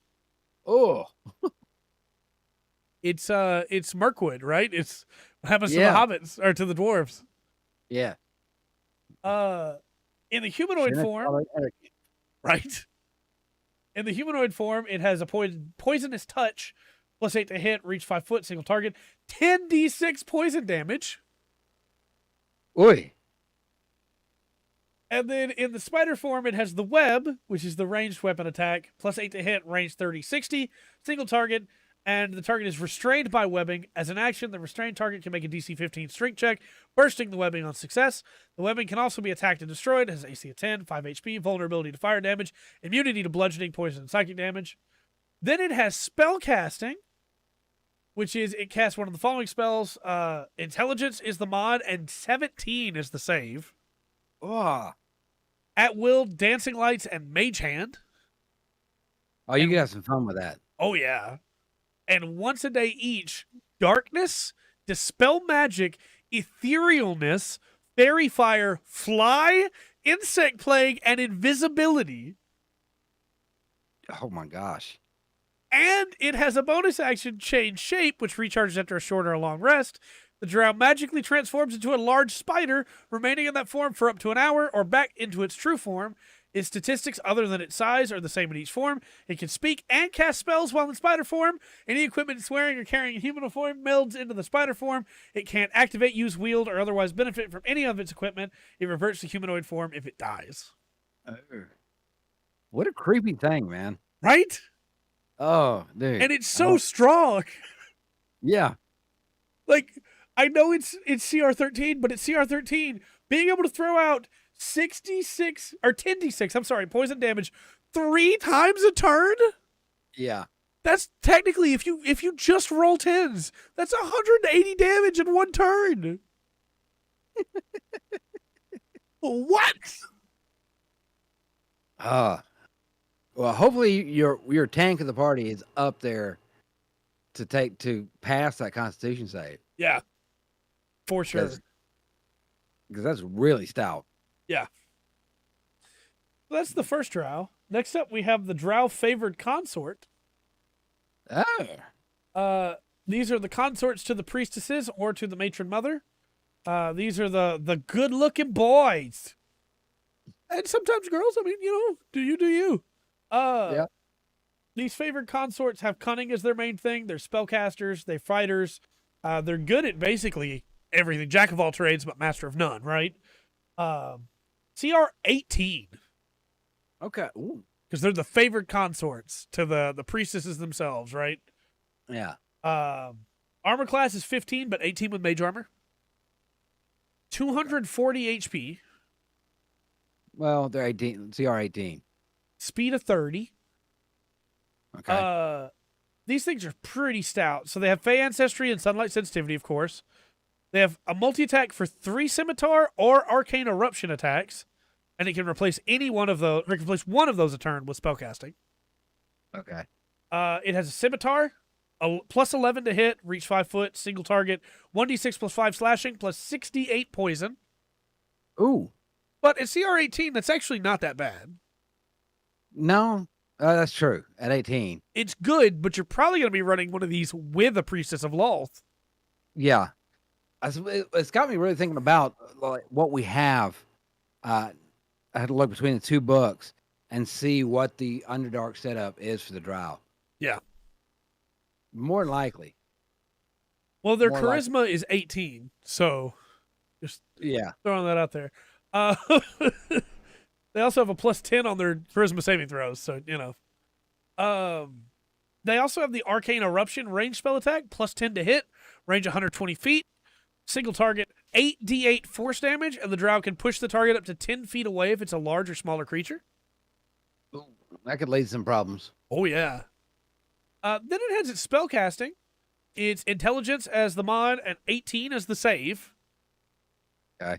Oh. It's Mirkwood, right? It's what happens to the hobbits, or to the dwarves. Yeah. In the humanoid form, right? In the humanoid form, it has a poisonous touch, +8 to hit, reach 5 foot, single target, 10d6 poison damage. Oi. And then in the spider form, it has the web, which is the ranged weapon attack, plus 8 to hit, range 30, 60, single target, and the target is restrained by webbing. As an action, the restrained target can make a DC 15 strength check, bursting the webbing on success. The webbing can also be attacked and destroyed, has AC of 10, 5 HP, vulnerability to fire damage, immunity to bludgeoning, poison, and psychic damage. Then it has spell casting, which is it casts one of the following spells. Intelligence is the mod, and 17 is the save. Oh. At will, dancing lights, and mage hand. Oh, you can have some fun with that. Oh, yeah. And once a day each, darkness, dispel magic, etherealness, fairy fire, fly, insect plague, and invisibility. Oh my gosh. And it has a bonus action, change shape, which recharges after a short or long rest. The drow magically transforms into a large spider, remaining in that form for up to an hour, or back into its true form. Its statistics other than its size are the same in each form. It can speak and cast spells while in spider form. Any equipment it's wearing or carrying in human form melds into the spider form. It can't activate, use, wield, or otherwise benefit from any of its equipment. It reverts to humanoid form if it dies. Oh. What a creepy thing, man. Right? Oh, dude. And it's so strong. Yeah. Like, I know it's CR13, but it's CR13. Being able to throw out 66 or 10d6, I'm sorry, poison damage 3 times a turn? Yeah. That's technically if you just roll 10s, that's 180 damage in one turn. What? Well, hopefully your tank of the party is up there to pass that Constitution save. Yeah. For sure. Because that's really stout. Yeah. So that's the first drow. Next up, we have the drow favored consort. Oh. These are the consorts to the priestesses or to the matron mother. These are the good looking boys. And sometimes girls, I mean, do you. Yeah. These favored consorts have cunning as their main thing. They're spellcasters, they're fighters. They're good at basically everything. Jack of all trades, but master of none, right? CR 18. Okay. Because they're the favored consorts to the priestesses themselves, right? Yeah. Armor class is 15, but 18 with mage armor. 240 HP. Well, they're 18. CR 18. Speed of 30. Okay. These things are pretty stout. So they have Fey Ancestry and Sunlight Sensitivity, of course. They have a multi-attack for 3 Scimitar or Arcane Eruption attacks. And it can replace one of those a turn with spellcasting. Okay. It has a Scimitar, plus 11 to hit, reach 5 foot, single target, 1d6 plus 5 slashing, plus 68 poison. Ooh. But at CR 18, that's actually not that bad. No, that's true. At 18. It's good, but you're probably going to be running one of these with a Priestess of Lolth. Yeah. It's got me really thinking about what we have. I had to look between the two books and see what the Underdark setup is for the Drow. Yeah. More than likely. Well, their charisma is 18, so just throwing that out there. They also have a plus 10 on their charisma saving throws, so, they also have the Arcane Eruption range spell attack, plus 10 to hit, range 120 feet, single target, 8d8 force damage, and the drow can push the target up to 10 feet away if it's a large or smaller creature. That could lead to some problems. Oh, yeah. Then it has its spell casting. It's intelligence as the mod and 18 as the save. Okay.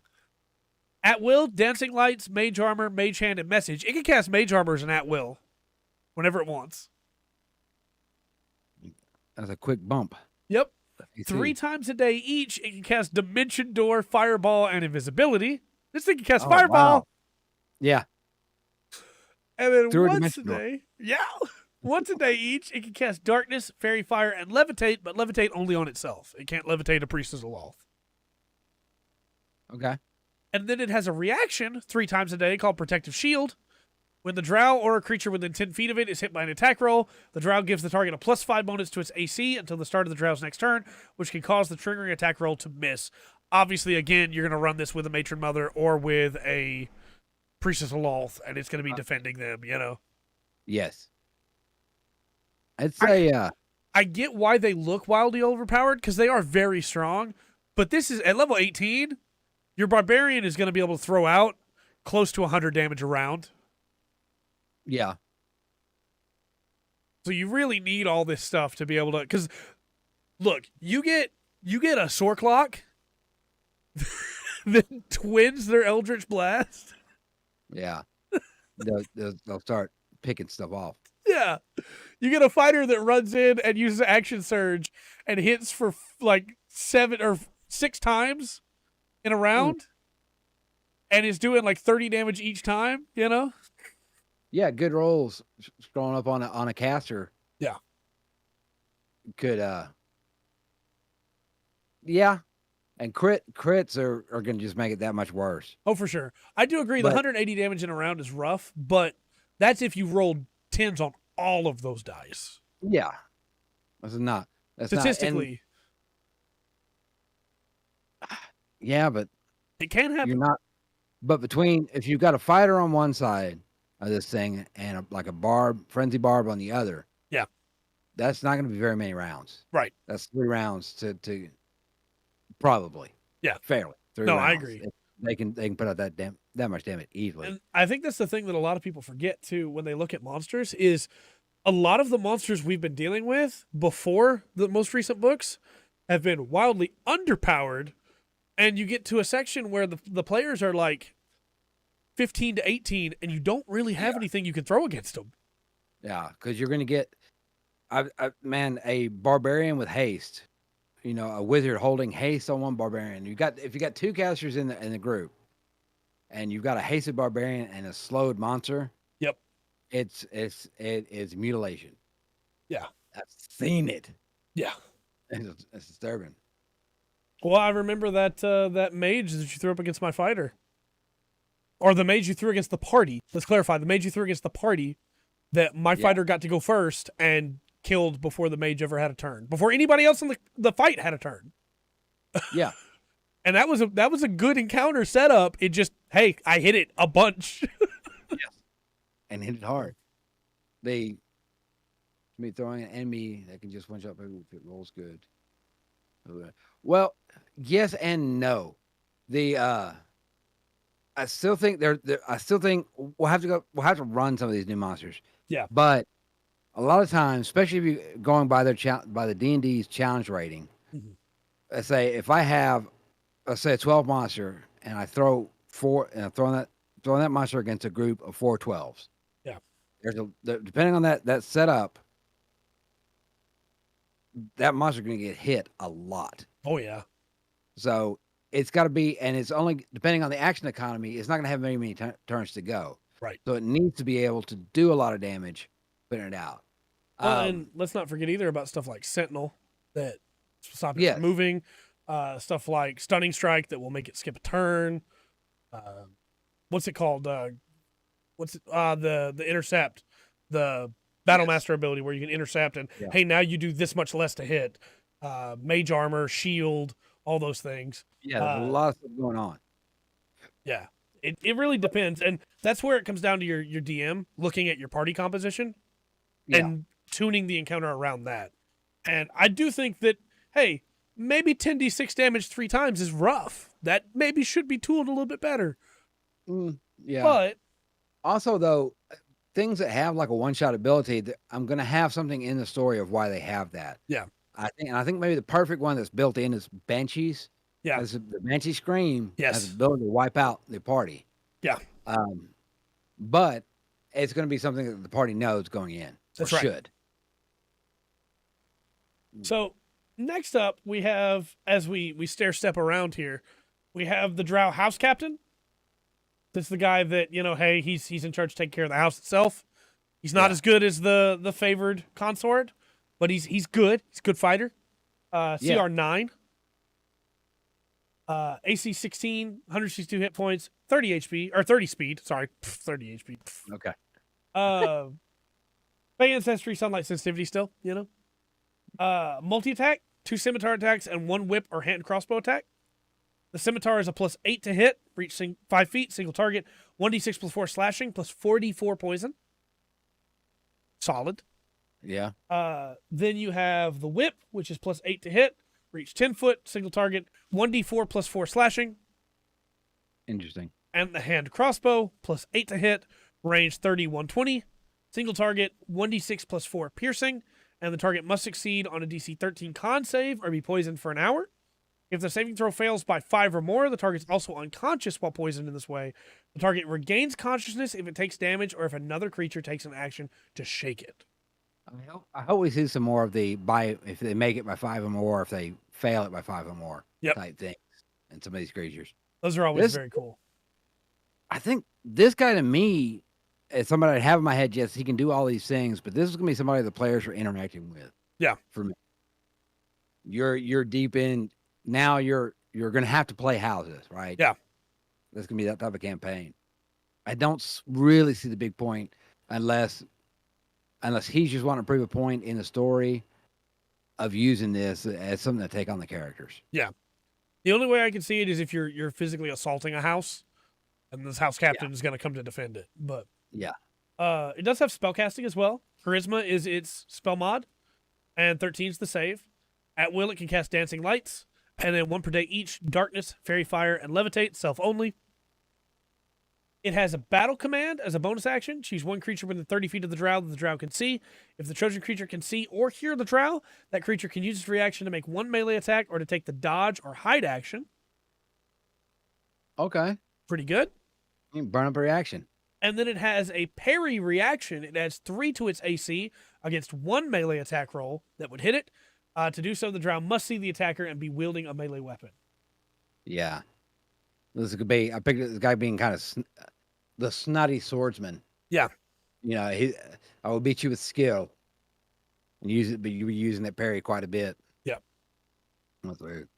At will, dancing lights, mage armor, mage hand, and message. It can cast mage armor as an at will whenever it wants. That's a quick bump. Yep. 3 times a day each, it can cast Dimension Door, Fireball, and Invisibility. This thing can cast Fireball. Wow. Yeah. And then once a day, once a day each, it can cast Darkness, Fairy Fire, and Levitate, but Levitate only on itself. It can't levitate a Priestess of Lolth. Okay. And then it has a reaction 3 times a day called Protective Shield. When the drow or a creature within 10 feet of it is hit by an attack roll, the drow gives the target a +5 bonus to its AC until the start of the drow's next turn, which can cause the triggering attack roll to miss. Obviously, again, you're going to run this with a Matron Mother or with a Priestess of Lolth, and it's going to be defending them, you know? Yes. I'd say, I get why they look wildly overpowered, because they are very strong, but this is, at level 18, your Barbarian is going to be able to throw out close to 100 damage a round. yeah. So you really need all this stuff to be able to, because, look, you get a Sword Clock that twins their Eldritch Blast. Yeah. They'll start picking stuff off. Yeah. You get a fighter that runs in and uses Action Surge and hits for like 7 or 6 times in a round and is doing like 30 damage each time, you know? Yeah, good rolls throwing up on a caster. Yeah. Could yeah. And crits are going to just make it that much worse. Oh, for sure. I do agree. The 180 damage in a round is rough, but that's if you rolled 10s on all of those dice. Yeah. That's statistically. Yeah, but it can happen. You're not. But if you've got a fighter on one side of this thing and like a frenzy barb on the other, yeah, that's not going to be very many rounds. Right. That's 3 rounds to probably. Yeah. Fairly. 3 no, rounds. I agree. They can put out that much damage easily. And I think that's the thing that a lot of people forget too when they look at monsters is a lot of the monsters we've been dealing with before the most recent books have been wildly underpowered, and you get to a section where the players are like 15 to 18 and you don't really have anything you can throw against them. Yeah, because you're going to get a barbarian with haste, a wizard holding haste on one barbarian. If you got 2 casters in the group and you've got a hasted barbarian and a slowed monster, yep, it is mutilation. Yeah, I've seen it. Yeah, it's disturbing. Well, I remember that mage that you threw up against my fighter, or the mage you threw against the party. Let's clarify: the mage you threw against the party that my fighter got to go first and killed before the mage ever had a turn, before anybody else in the fight had a turn. Yeah. And that was a good encounter setup. It just, hey, I hit it a bunch. Yes. And hit it hard. Me throwing an enemy that can just one shot if it rolls good. Well, yes and no. I still think we'll have to run some of these new monsters. Yeah. But a lot of times, especially if you're going by the D&D's challenge rating, let's say if I have, let's say, a 12 monster and I throw 4 and I'm throwing that monster against a group of 4 12s. Yeah. Depending on that setup, that monster is going to get hit a lot. Oh yeah. So it's got to be, and it's only depending on the action economy. It's not going to have many turns to go. Right. So it needs to be able to do a lot of damage, putting it out. Well, and let's not forget either about stuff like Sentinel that stop it from moving. Stuff like Stunning Strike that will make it skip a turn. What's it called? The Intercept, the Battlemaster ability where you can intercept and hey, now you do this much less to hit. Mage armor, shield, all those things. Yeah, there's a lot of stuff going on. Yeah, it really depends, and that's where it comes down to your DM looking at your party composition and tuning the encounter around that. And I do think that, hey, maybe 10d6 damage 3 times is rough. That maybe should be tooled a little bit better. Yeah. But also, though, things that have like a one-shot ability, I'm going to have something in the story of why they have that. Yeah. I think maybe the perfect one that's built in is Banshees. Yeah. The Banshee Scream has the ability to wipe out the party. Yeah. But it's going to be something that the party knows going in. That's right. Should. So next up, we have, as we stair-step around here, we have the Drow House Captain. This is the guy that, hey, he's in charge of taking care of the house itself. He's not as good as the favored consort, but he's good. He's a good fighter. CR 9. AC 16, 162 hit points, 30 HP, or 30 speed. Sorry, 30 HP. Okay. Fey Ancestry, Sunlight Sensitivity still, multi-attack, 2 scimitar attacks, and 1 whip or hand crossbow attack. The Scimitar is a +8 to hit, reach 5 feet, single target, 1d6 +4 slashing, +4d4 poison. Solid. Yeah. Then you have the Whip, which is +8 to hit, reach 10 foot, single target, 1d4 +4 slashing. Interesting. And the Hand Crossbow, +8 to hit, range 30, 120, single target, 1d6 +4 piercing, and the target must succeed on a DC 13 con save or be poisoned for an hour. If the saving throw fails by 5 or more, the target's also unconscious while poisoned in this way. The target regains consciousness if it takes damage or if another creature takes an action to shake it. I hope we see some more of the if they make it by 5 or more, if they fail it by 5 or more type things in some of these creatures. Those are always very cool. I think this guy to me is somebody I'd have in my head. Yes, he can do all these things, but this is going to be somebody the players are interacting with. Yeah. For me. You're deep in, now you're going to have to play houses, right? Yeah. That's going to be that type of campaign. I don't really see the big point unless he's just wanting to prove a point in the story of using this as something to take on the characters. Yeah. The only way I can see it is if you're physically assaulting a house, and this house captain is going to come to defend it. But yeah, it does have spellcasting as well. Charisma is its spell mod, and 13 is the save. At will, it can cast Dancing Lights, and then 1 per day each. Darkness, Fairy Fire, and Levitate, self only. It has a battle command as a bonus action. Choose 1 creature within 30 feet of the drow that the drow can see. If the chosen creature can see or hear the drow, that creature can use its reaction to make 1 melee attack or to take the dodge or hide action. Okay. Pretty good. You can burn up a reaction. And then it has a parry reaction. It adds 3 to its AC against 1 melee attack roll that would hit it. To do so, the drow must see the attacker and be wielding a melee weapon. Yeah. This could be, I picked this guy being kind of the snotty swordsman. Yeah. You know, I will beat you with skill and use it, but you were using that parry quite a bit. Yeah. That's weird.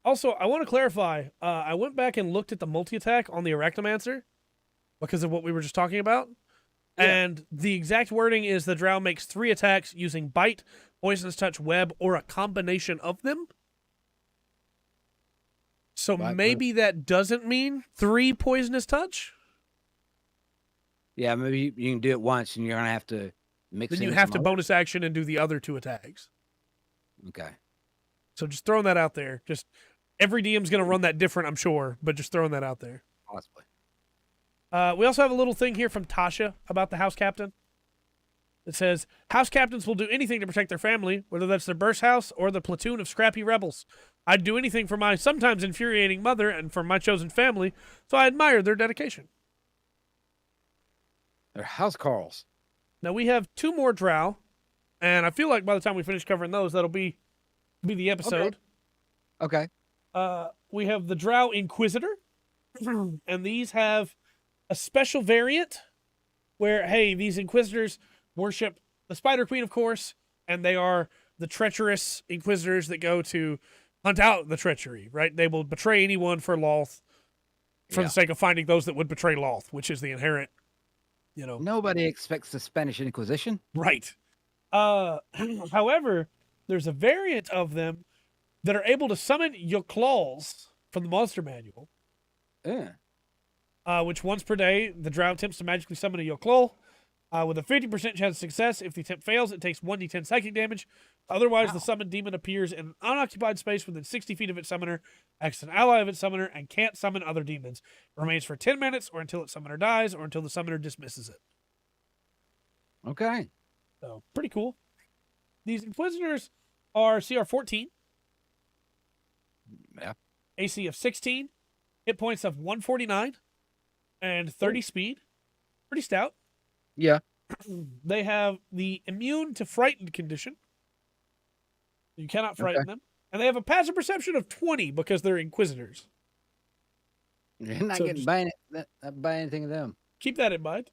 Also, I want to clarify. I went back and looked at the multi-attack on the Arachnomancer because of what we were just talking about. Yeah. And the exact wording is the drow makes 3 attacks using Bite, Poisonous Touch, Web, or a combination of them. So maybe that doesn't mean 3 Poisonous Touch? Yeah, maybe you can do it once and you're going to have to mix it. Then you have to bonus action and do the other 2 attacks. Okay. So just throwing that out there. Just every DM's going to run that different, I'm sure, but just throwing that out there. Possibly. We also have a little thing here from Tasha about the house captain. It says, house captains will do anything to protect their family, whether that's their burst house or the platoon of scrappy rebels. I'd do anything for my sometimes infuriating mother and for my chosen family, so I admire their dedication. They're house carls. Now we have 2 more drow, and I feel like by the time we finish covering those, that'll be the episode. Okay. We have the Drow Inquisitor, and these have a special variant where, hey, these Inquisitors worship the Spider Queen, of course, and they are the treacherous Inquisitors that go to hunt out the treachery, right? They will betray anyone for Loth for the sake of finding those that would betray Loth, which is the inherent, you know. Nobody expects the Spanish Inquisition. Right. However, there's a variant of them that are able to summon Yoclaws from the Monster Manual. Yeah. Which once per day, the drow attempts to magically summon a Yoclaw. With a 50% chance of success, if the attempt fails, it takes 1d10 psychic damage. Otherwise, the summoned demon appears in an unoccupied space within 60 feet of its summoner, acts as an ally of its summoner, and can't summon other demons. It remains for 10 minutes, or until its summoner dies, or until the summoner dismisses it. Okay. So, pretty cool. These Inquisitors are CR 14. Yeah. AC of 16. Hit points of 149. And 30 speed. Pretty stout. Yeah. They have the immune to frightened condition. You cannot frighten them. And they have a passive perception of 20 because they're Inquisitors. You're not getting buy anything of them. Keep that in mind.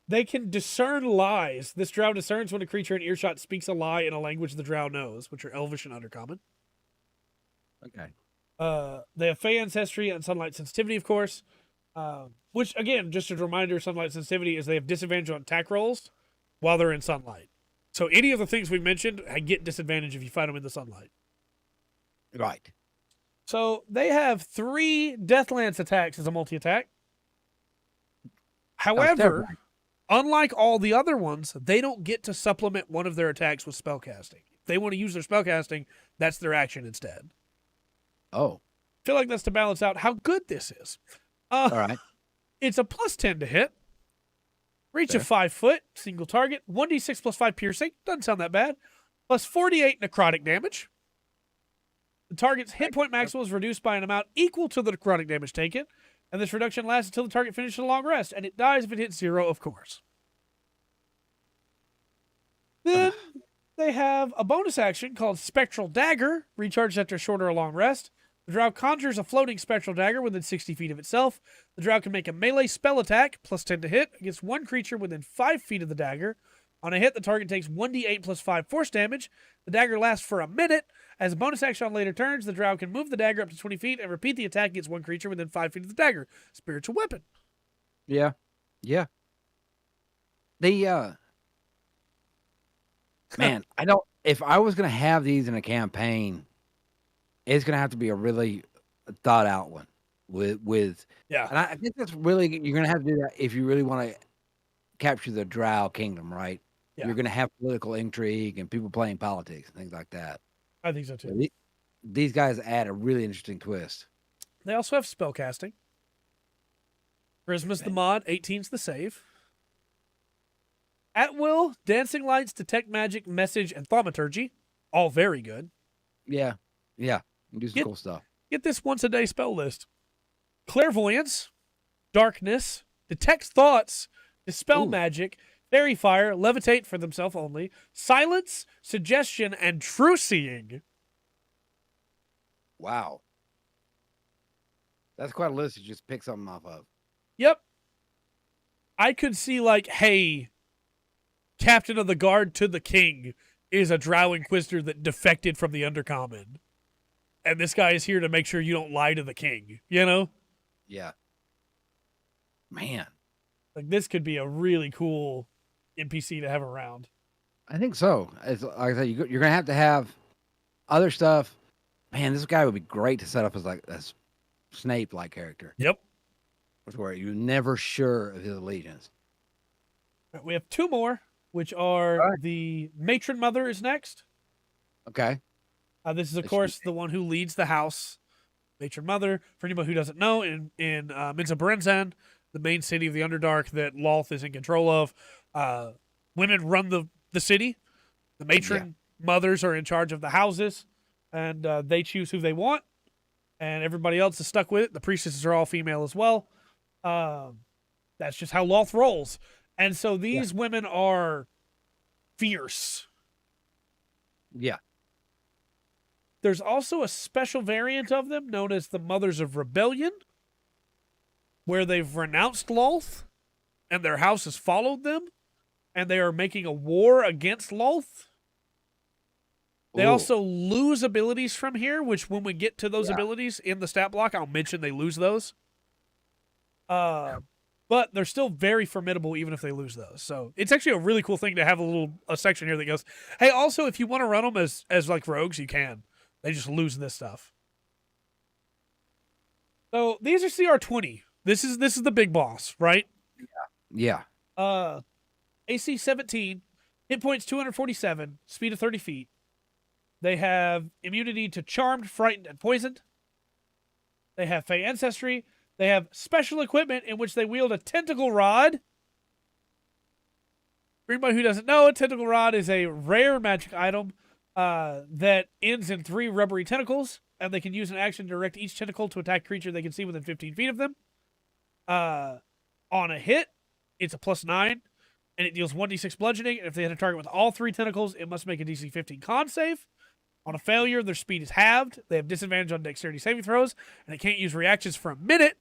They can discern lies. This drow discerns when a creature in earshot speaks a lie in a language the drow knows, which are Elvish and Undercommon. Okay. They have Fey ancestry and sunlight sensitivity, of course. Which, again, just a reminder, sunlight sensitivity is they have disadvantage on attack rolls while they're in sunlight. So any of the things we mentioned get disadvantage if you fight them in the sunlight. Right. So they have 3 Deathlance attacks as a multi-attack. However, unlike all the other ones, they don't get to supplement one of their attacks with spellcasting. If they want to use their spellcasting, that's their action instead. Oh. I feel like that's to balance out how good this is. All right. It's a +10 to hit. Reach of 5 foot, single target, 1d6 plus 5 piercing. Doesn't sound that bad. Plus 48 necrotic damage. The target's hit point maximal is reduced by an amount equal to the necrotic damage taken, and this reduction lasts until the target finishes a long rest, and it dies if it hits 0, of course. Then they have a bonus action called Spectral Dagger, recharged after a short or a long rest. The Drow conjures a floating spectral dagger within 60 feet of itself. The Drow can make a melee spell attack, +10 to hit, against one creature within 5 feet of the dagger. On a hit, the target takes 1d8 plus 5 force damage. The dagger lasts for a minute. As a bonus action on later turns, the Drow can move the dagger up to 20 feet and repeat the attack against one creature within 5 feet of the dagger. Spiritual weapon. Yeah. Yeah. Man, if I was going to have these in a campaign, it's going to have to be a really thought out one with yeah. And I think that's really, you're going to have to do that if you really want to capture the Drow kingdom, right? Yeah. You're going to have political intrigue and people playing politics and things like that. I think so too. So these guys add a really interesting twist. They also have spellcasting. Charisma's the mod, 18's the save. At will, dancing lights, detect magic, message, and thaumaturgy. All very good. Yeah. Yeah. You do some cool stuff. Get this once a day spell list. Clairvoyance, darkness, detects thoughts, dispel magic, fairy fire, levitate for themselves only, silence, suggestion, and true seeing. Wow. That's quite a list to just pick something off of. Yep. I could see like, hey, Captain of the Guard to the King is a Drow Inquisitor that defected from the Undercommon. And this guy is here to make sure you don't lie to the king, you know? Yeah. Man. Like, this could be a really cool NPC to have around. I think so. It's, like I said, you're going to have other stuff. Man, this guy would be great to set up as like a Snape-like character. Yep. Where you're never sure of his allegiance. We have 2 more, which are the Matron Mother is next. Okay. This is, of course, the one who leads the house. Matron Mother, for anybody who doesn't know, in Minza Berenzan, the main city of the Underdark that Lolth is in control of, women run the city. The Matron Mothers are in charge of the houses, and they choose who they want, and everybody else is stuck with it. The priestesses are all female as well. That's just how Lolth rolls. And so these women are fierce. Yeah. There's also a special variant of them known as the Mothers of Rebellion, where they've renounced Lolth, and their house has followed them, and they are making a war against Lolth. They also lose abilities from here, which when we get to those abilities in the stat block, I'll mention they lose those. But they're still very formidable even if they lose those. So it's actually a really cool thing to have a section here that goes, hey, also, if you want to run them as like rogues, you can. They just lose this stuff. So these are CR20. This is the big boss, right? Yeah. AC 17, hit points 247, speed of 30 feet. They have immunity to Charmed, Frightened, and Poisoned. They have Fey Ancestry. They have special equipment in which they wield a tentacle rod. For anybody who doesn't know, a tentacle rod is a rare magic item that ends in 3 rubbery tentacles, and they can use an action to direct each tentacle to attack a creature they can see within 15 feet of them. On a hit, it's a +9, and it deals 1d6 bludgeoning, and if they hit a target with all 3 tentacles, it must make a DC 15 con save. On a failure, their speed is halved. They have disadvantage on dexterity saving throws, and it can't use reactions for a minute.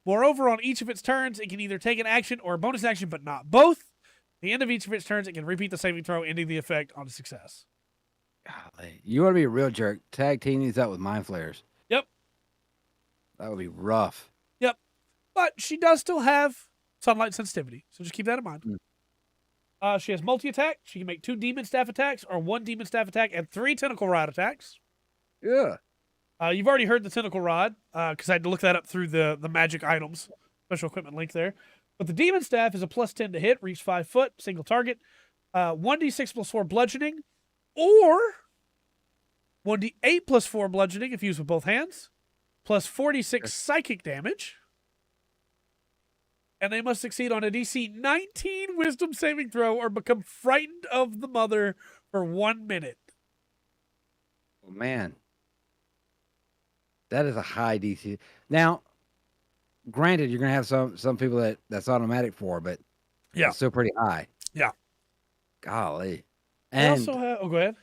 Moreover, on each of its turns, it can either take an action or a bonus action, but not both. At the end of each of its turns, it can repeat the saving throw, ending the effect on a success. Golly. You want to be a real jerk, tag team these out with Mind Flayers. Yep. That would be rough. Yep. But she does still have sunlight sensitivity, so just keep that in mind. She has multi-attack. She can make 2 demon staff attacks or 1 demon staff attack and 3 tentacle rod attacks. Yeah. You've already heard the tentacle rod, because I had to look that up through the magic items, special equipment link there. But the demon staff is a +10 to hit, reach 5 foot, single target, 1d6 + 4 bludgeoning, or 1d8 + 4 bludgeoning if used with both hands, plus 46 psychic damage. And they must succeed on a DC 19 wisdom saving throw or become frightened of the mother for 1 minute. Oh, man. That is a high DC. Now, granted, you're going to have some people that's automatic for, but yeah, it's still pretty high. Yeah. Golly. And also have, go ahead.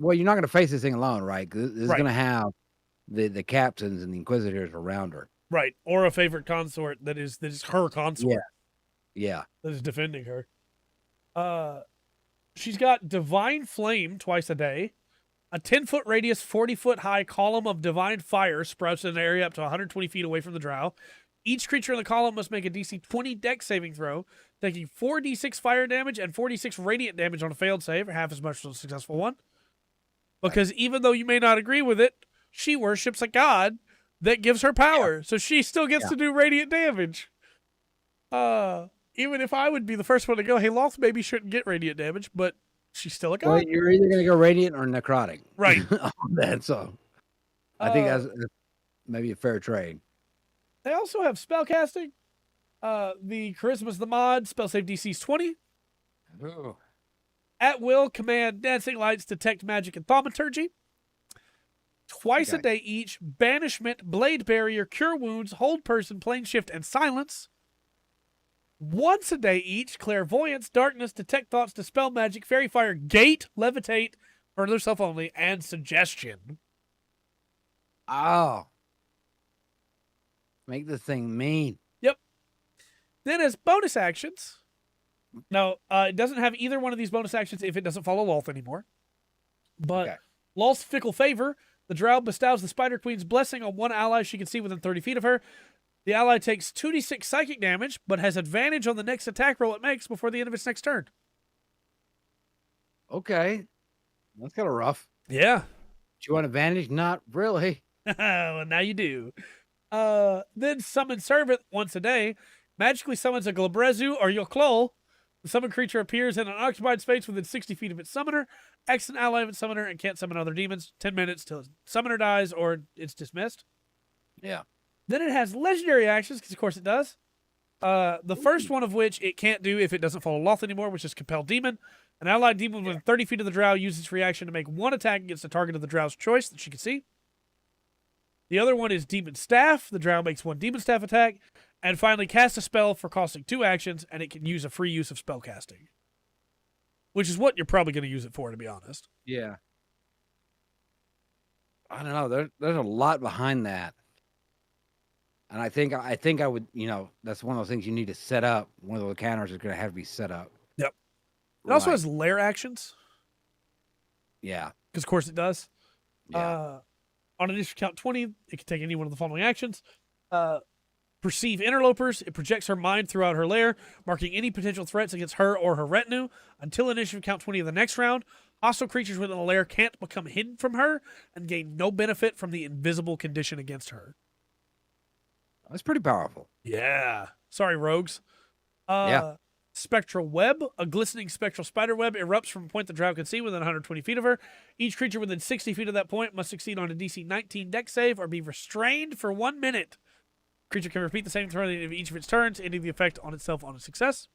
Well, you're not going to face this thing alone, right? This is going to have the captains and the inquisitors around her. Right. Or a favorite consort that is her consort. Yeah. That is defending her. She's got divine flame twice a day. A 10-foot radius, 40-foot high column of divine fire sprouts in an area up to 120 feet away from the drow. Each creature in the column must make a DC 20 dex saving throw, taking 4d6 fire damage and 4d6 radiant damage on a failed save, or half as much as a successful one. Because even though you may not agree with it, she worships a god that gives her power, so she still gets to do radiant damage. Even if I would be the first one to go, hey, Loth maybe shouldn't get radiant damage, but she's still a god. Well, you're either going to go radiant or necrotic. Right. On that, so I think that's maybe a fair trade. They also have spellcasting. The charisma's the mod. Spell save DC's 20. Ooh. At will, command, dancing lights, detect magic, and thaumaturgy. Twice a day each. Banishment, blade barrier, cure wounds, hold person, plane shift, and silence. Once a day each. Clairvoyance, darkness, detect thoughts, dispel magic, fairy fire, gate, levitate, further self only, and suggestion. Oh. Make this thing mean. Yep. Then as bonus actions. Now, it doesn't have either one of these bonus actions if it doesn't follow Lolth anymore. But Lolth's Fickle Favor. The drow bestows the Spider Queen's blessing on one ally she can see within 30 feet of her. The ally takes 2d6 psychic damage, but has advantage on the next attack roll it makes before the end of its next turn. Okay. That's kind of rough. Yeah. Do you want advantage? Not really. Well, now you do. Then Summon Servant once a day. Magically summons a Glabrezu or Yoklol. The summoned creature appears in an occupied space within 60 feet of its summoner, acts an ally of its summoner, and can't summon other demons. 10 minutes till its summoner dies or it's dismissed. Yeah. Then it has legendary actions, because of course it does. The first one of which it can't do if it doesn't follow Loth anymore, which is Compel Demon. An allied demon within 30 feet of the drow uses its reaction to make one attack against the target of the drow's choice that she can see. The other one is Demon Staff. The drow makes one Demon Staff attack. And finally, cast a spell for costing 2 actions, and it can use a free use of spellcasting. Which is what you're probably going to use it for, to be honest. Yeah. I don't know. There's a lot behind that. And I think I would, that's one of those things you need to set up. One of those counters is going to have to be set up. Yep. It also has lair actions. Yeah. Because, of course, it does. Yeah. On initiative count 20, it can take any one of the following actions. Perceive interlopers. It projects her mind throughout her lair, marking any potential threats against her or her retinue. Until initiative count 20 of the next round, hostile creatures within the lair can't become hidden from her and gain no benefit from the invisible condition against her. That's pretty powerful. Yeah. Sorry, rogues. Spectral Web. A glistening spectral spider web erupts from a point the drow can see within 120 feet of her. Each creature within 60 feet of that point must succeed on a DC 19 dex save or be restrained for 1 minute. Creature can repeat the same throw of each of its turns, ending the effect on itself on a success.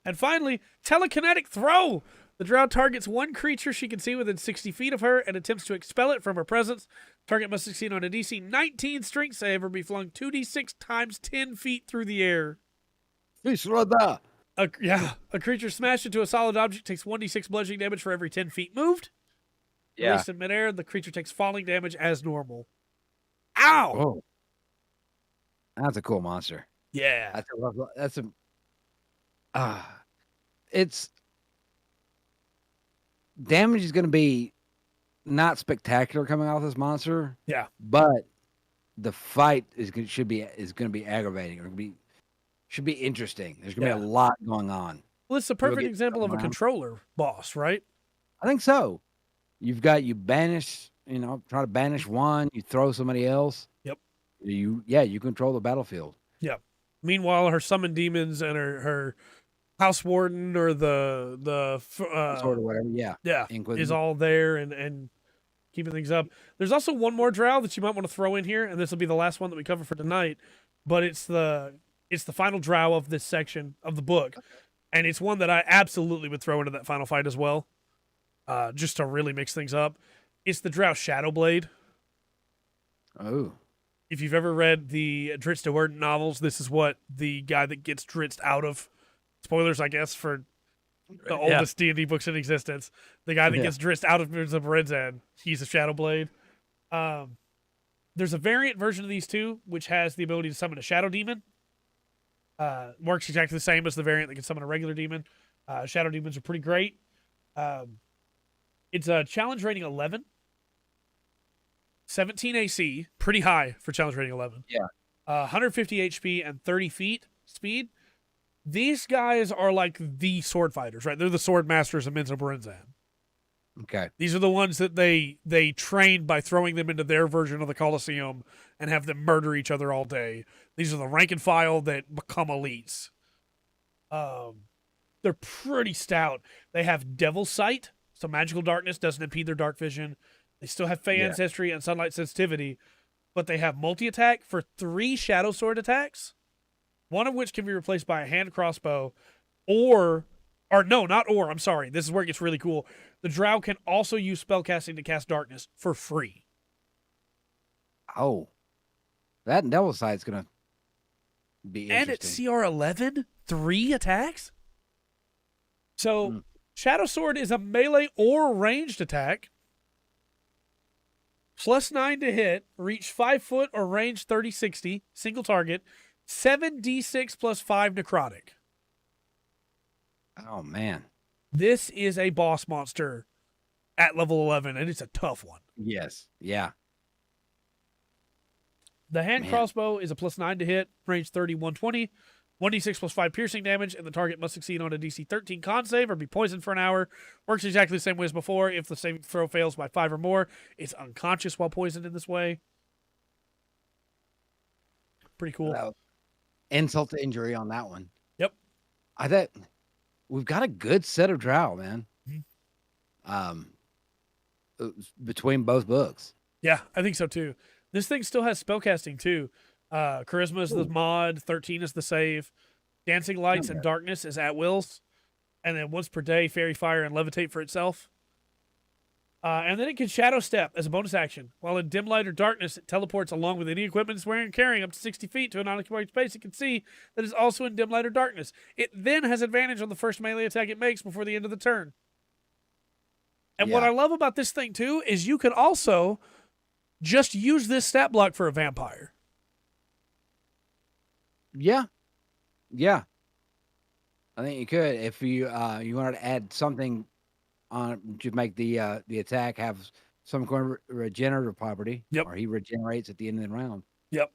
And finally, Telekinetic Throw. The drow targets one creature she can see within 60 feet of her and attempts to expel it from her presence. Target must succeed on a DC 19 strength save or be flung 2d6 times 10 feet through the air. A creature smashed into a solid object takes 1d6 bludgeoning damage for every 10 feet moved. Released in midair, the creature takes falling damage as normal. Ow! Whoa. That's a cool monster. Yeah. It's damage is going to be not spectacular coming off this monster. Yeah. But the fight should be aggravating or should be interesting. There's going to be a lot going on. Well, it's a perfect example of a controller boss, right? I think so. You banish try to banish one, you throw somebody else. Yep. You control the battlefield. Yep. Meanwhile, her summon demons and her house warden or the Sort of whatever. Yeah. is all there and keeping things up. There's also one more drow that you might want to throw in here, and this will be the last one that we cover for tonight. But it's the final drow of this section of the book, and it's one that I absolutely would throw into that final fight as well, just to really mix things up. It's the Drow Shadowblade. Oh. If you've ever read the Dritz de Werden novels, this is what the guy that gets Dritz out of, spoilers, I guess, for the oldest D&D books in existence. The guy that gets Dritz out of Beridzan, he's a Shadowblade. There's a variant version of these two, which has the ability to summon a Shadow Demon. Works exactly the same as the variant that can summon a regular demon. Shadow Demons are pretty great. It's a challenge rating 11. 17 AC, pretty high for challenge rating 11. Yeah. 150 HP and 30 feet speed. These guys are like the sword fighters, right? They're the sword masters of Minza Berinzan. Okay. These are the ones that they train by throwing them into their version of the Colosseum and have them murder each other all day. These are the rank and file that become elites. They're pretty stout. They have Devil's Sight, so magical darkness doesn't impede their dark vision. They still have Fey ancestry and sunlight sensitivity, but they have multi-attack for 3 Shadow Sword attacks, one of which can be replaced by a hand crossbow, I'm sorry. This is where it gets really cool. The Drow can also use spellcasting to cast darkness for free. Oh. That Devil's Sight's going to be interesting. And at CR 11, 3 attacks? So, Shadow Sword is a melee or ranged attack. +9 to hit, reach 5 foot or range 30-60, single target, 7d6 plus 5 necrotic. Oh, man. This is a boss monster at level 11, and it's a tough one. Yes. Yeah. The hand crossbow is a +9 to hit, range 30, 120, 1d6 plus 5 piercing damage, and the target must succeed on a DC 13 con save or be poisoned for an hour. Works exactly the same way as before. If the saving throw fails by 5 or more, it's unconscious while poisoned in this way. Pretty cool. Insult to injury on that one. Yep. I thought we've got a good set of Drow, man. Between both books. Yeah, I think so too. This thing still has spellcasting too. Charisma is the mod, 13 is the save, Dancing Lights and Darkness is at wills, and then once per day, Fairy Fire and Levitate for itself. And then it can Shadow Step as a bonus action. While in dim light or darkness, it teleports along with any equipment it's wearing and carrying up to 60 feet to an unoccupied space it can see that is also in dim light or darkness. It then has advantage on the first melee attack it makes before the end of the turn. And what I love about this thing too is you can also just use this stat block for a vampire. Yeah. I think you could if you wanted to add something on to make the attack have some kind of regenerative property. Yep. Or he regenerates at the end of the round. Yep.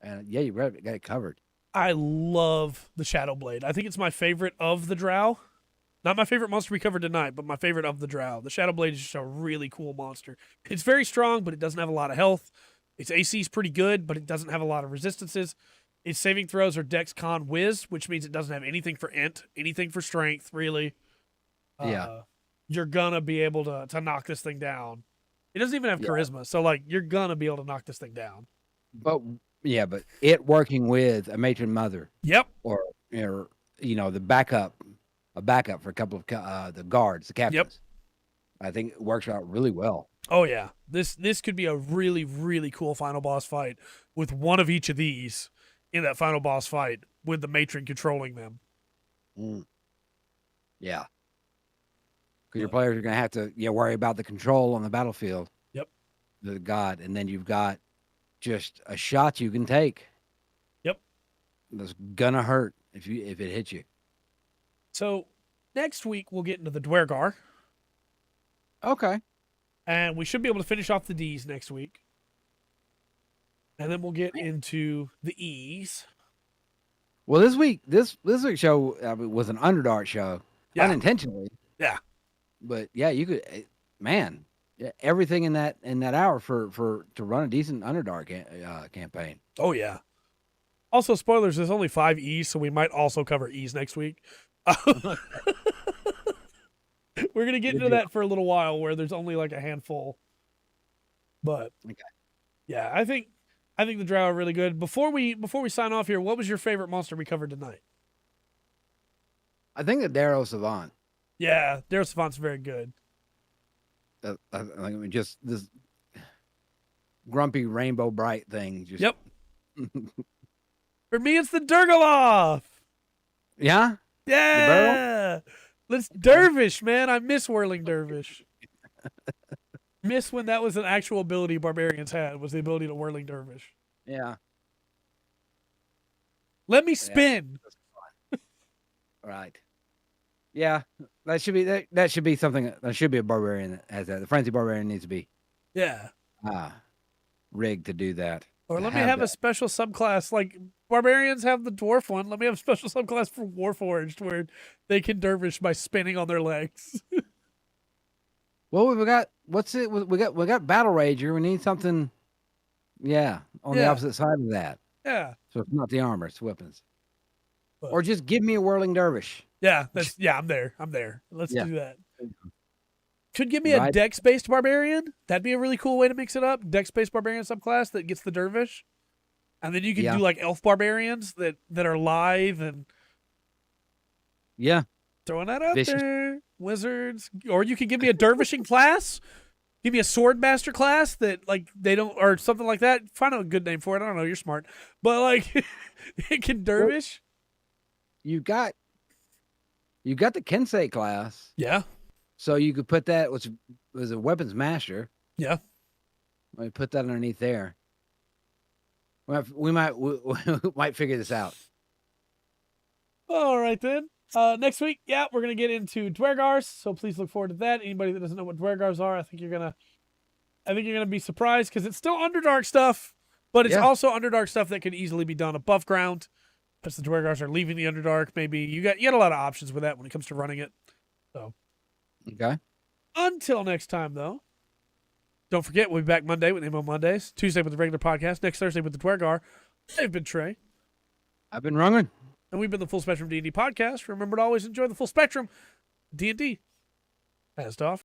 And you got it covered. I love the Shadowblade. I think it's my favorite of the Drow. Not my favorite monster we covered tonight, but my favorite of the Drow. The Shadowblade is just a really cool monster. It's very strong, but it doesn't have a lot of health. Its AC is pretty good, but it doesn't have a lot of resistances. Its saving throws are Dex Con Wiz, which means it doesn't have anything for Int, anything for Strength, really. You're gonna be able to knock this thing down. It doesn't even have Charisma, so like you're gonna be able to knock this thing down. But it working with a matron mother. Yep. Or the backup for a couple of the guards, the captains. Yep. I think it works out really well. Oh yeah, this could be a really, really cool final boss fight with one of each of these in that final boss fight with the matron controlling them. Yeah. Because your players are going to have to worry about the control on the battlefield. Yep. The god, and then you've got just a shot you can take. Yep. That's gonna hurt if it hits you. So next week we'll get into the Dwergar. Okay. And we should be able to finish off the D's next week. And then we'll get into the E's. Well, this week's show was an Underdark show, unintentionally. Yeah. But yeah, you could, man, everything in that hour for to run a decent Underdark campaign. Oh yeah. Also, spoilers. There's only 5 E's, so we might also cover E's next week. We're gonna get into that for a little while, where there's only like a handful. But yeah, I think the Drow are really good. Before we sign off here, what was your favorite monster we covered tonight? I think the Derro Savant. Yeah, Derro Savant's very good. I mean, just this grumpy rainbow bright thing. Just... Yep. For me, it's the Durgaloth. Yeah. Yeah. Let's Dervish, man. I miss Whirling Dervish. Miss when that was an actual ability barbarians had, was the ability to Whirling Dervish. Yeah. Let me spin. Yeah, right. Yeah, that should be something. That should be a barbarian that has that. The frenzy barbarian needs to be rigged to do that. Or let me have a special subclass, like barbarians have the dwarf one. Let me have a special subclass for Warforged where they can dervish by spinning on their legs. Well, we got we got Battle Rager. We need something, on the opposite side of that. Yeah. So it's not the armor, it's weapons. Or just give me a Whirling Dervish. Yeah, I'm there. Let's do that. Could give me a Dex-based barbarian. That'd be a really cool way to mix it up. Dex-based barbarian subclass that gets the dervish, and then you can do like elf barbarians that are lithe and throwing that out there. Wizards, or you could give me a dervishing class. Give me a swordmaster class that like they don't, or something like that. Find out a good name for it. I don't know. You're smart, but like it can dervish. You got the Kensei class. Yeah. So you could put that, which was a weapons master. Yeah. Let me put that underneath there. We might figure this out. All right then. Next week, we're gonna get into Dwergars, so please look forward to that. Anybody that doesn't know what Dwergars are, I think you're gonna be surprised because it's still Underdark stuff, but it's also Underdark stuff that could easily be done above ground. Because the Dwergars are leaving the Underdark, maybe you got a lot of options with that when it comes to running it. So, okay. Until next time, though, don't forget we'll be back Monday with MMO Mondays, Tuesday with the regular podcast, next Thursday with the Dwergar. I've been Trey. I've been Rungan. And we've been the Full Spectrum D&D podcast. Remember to always enjoy the full spectrum. D&D. As off.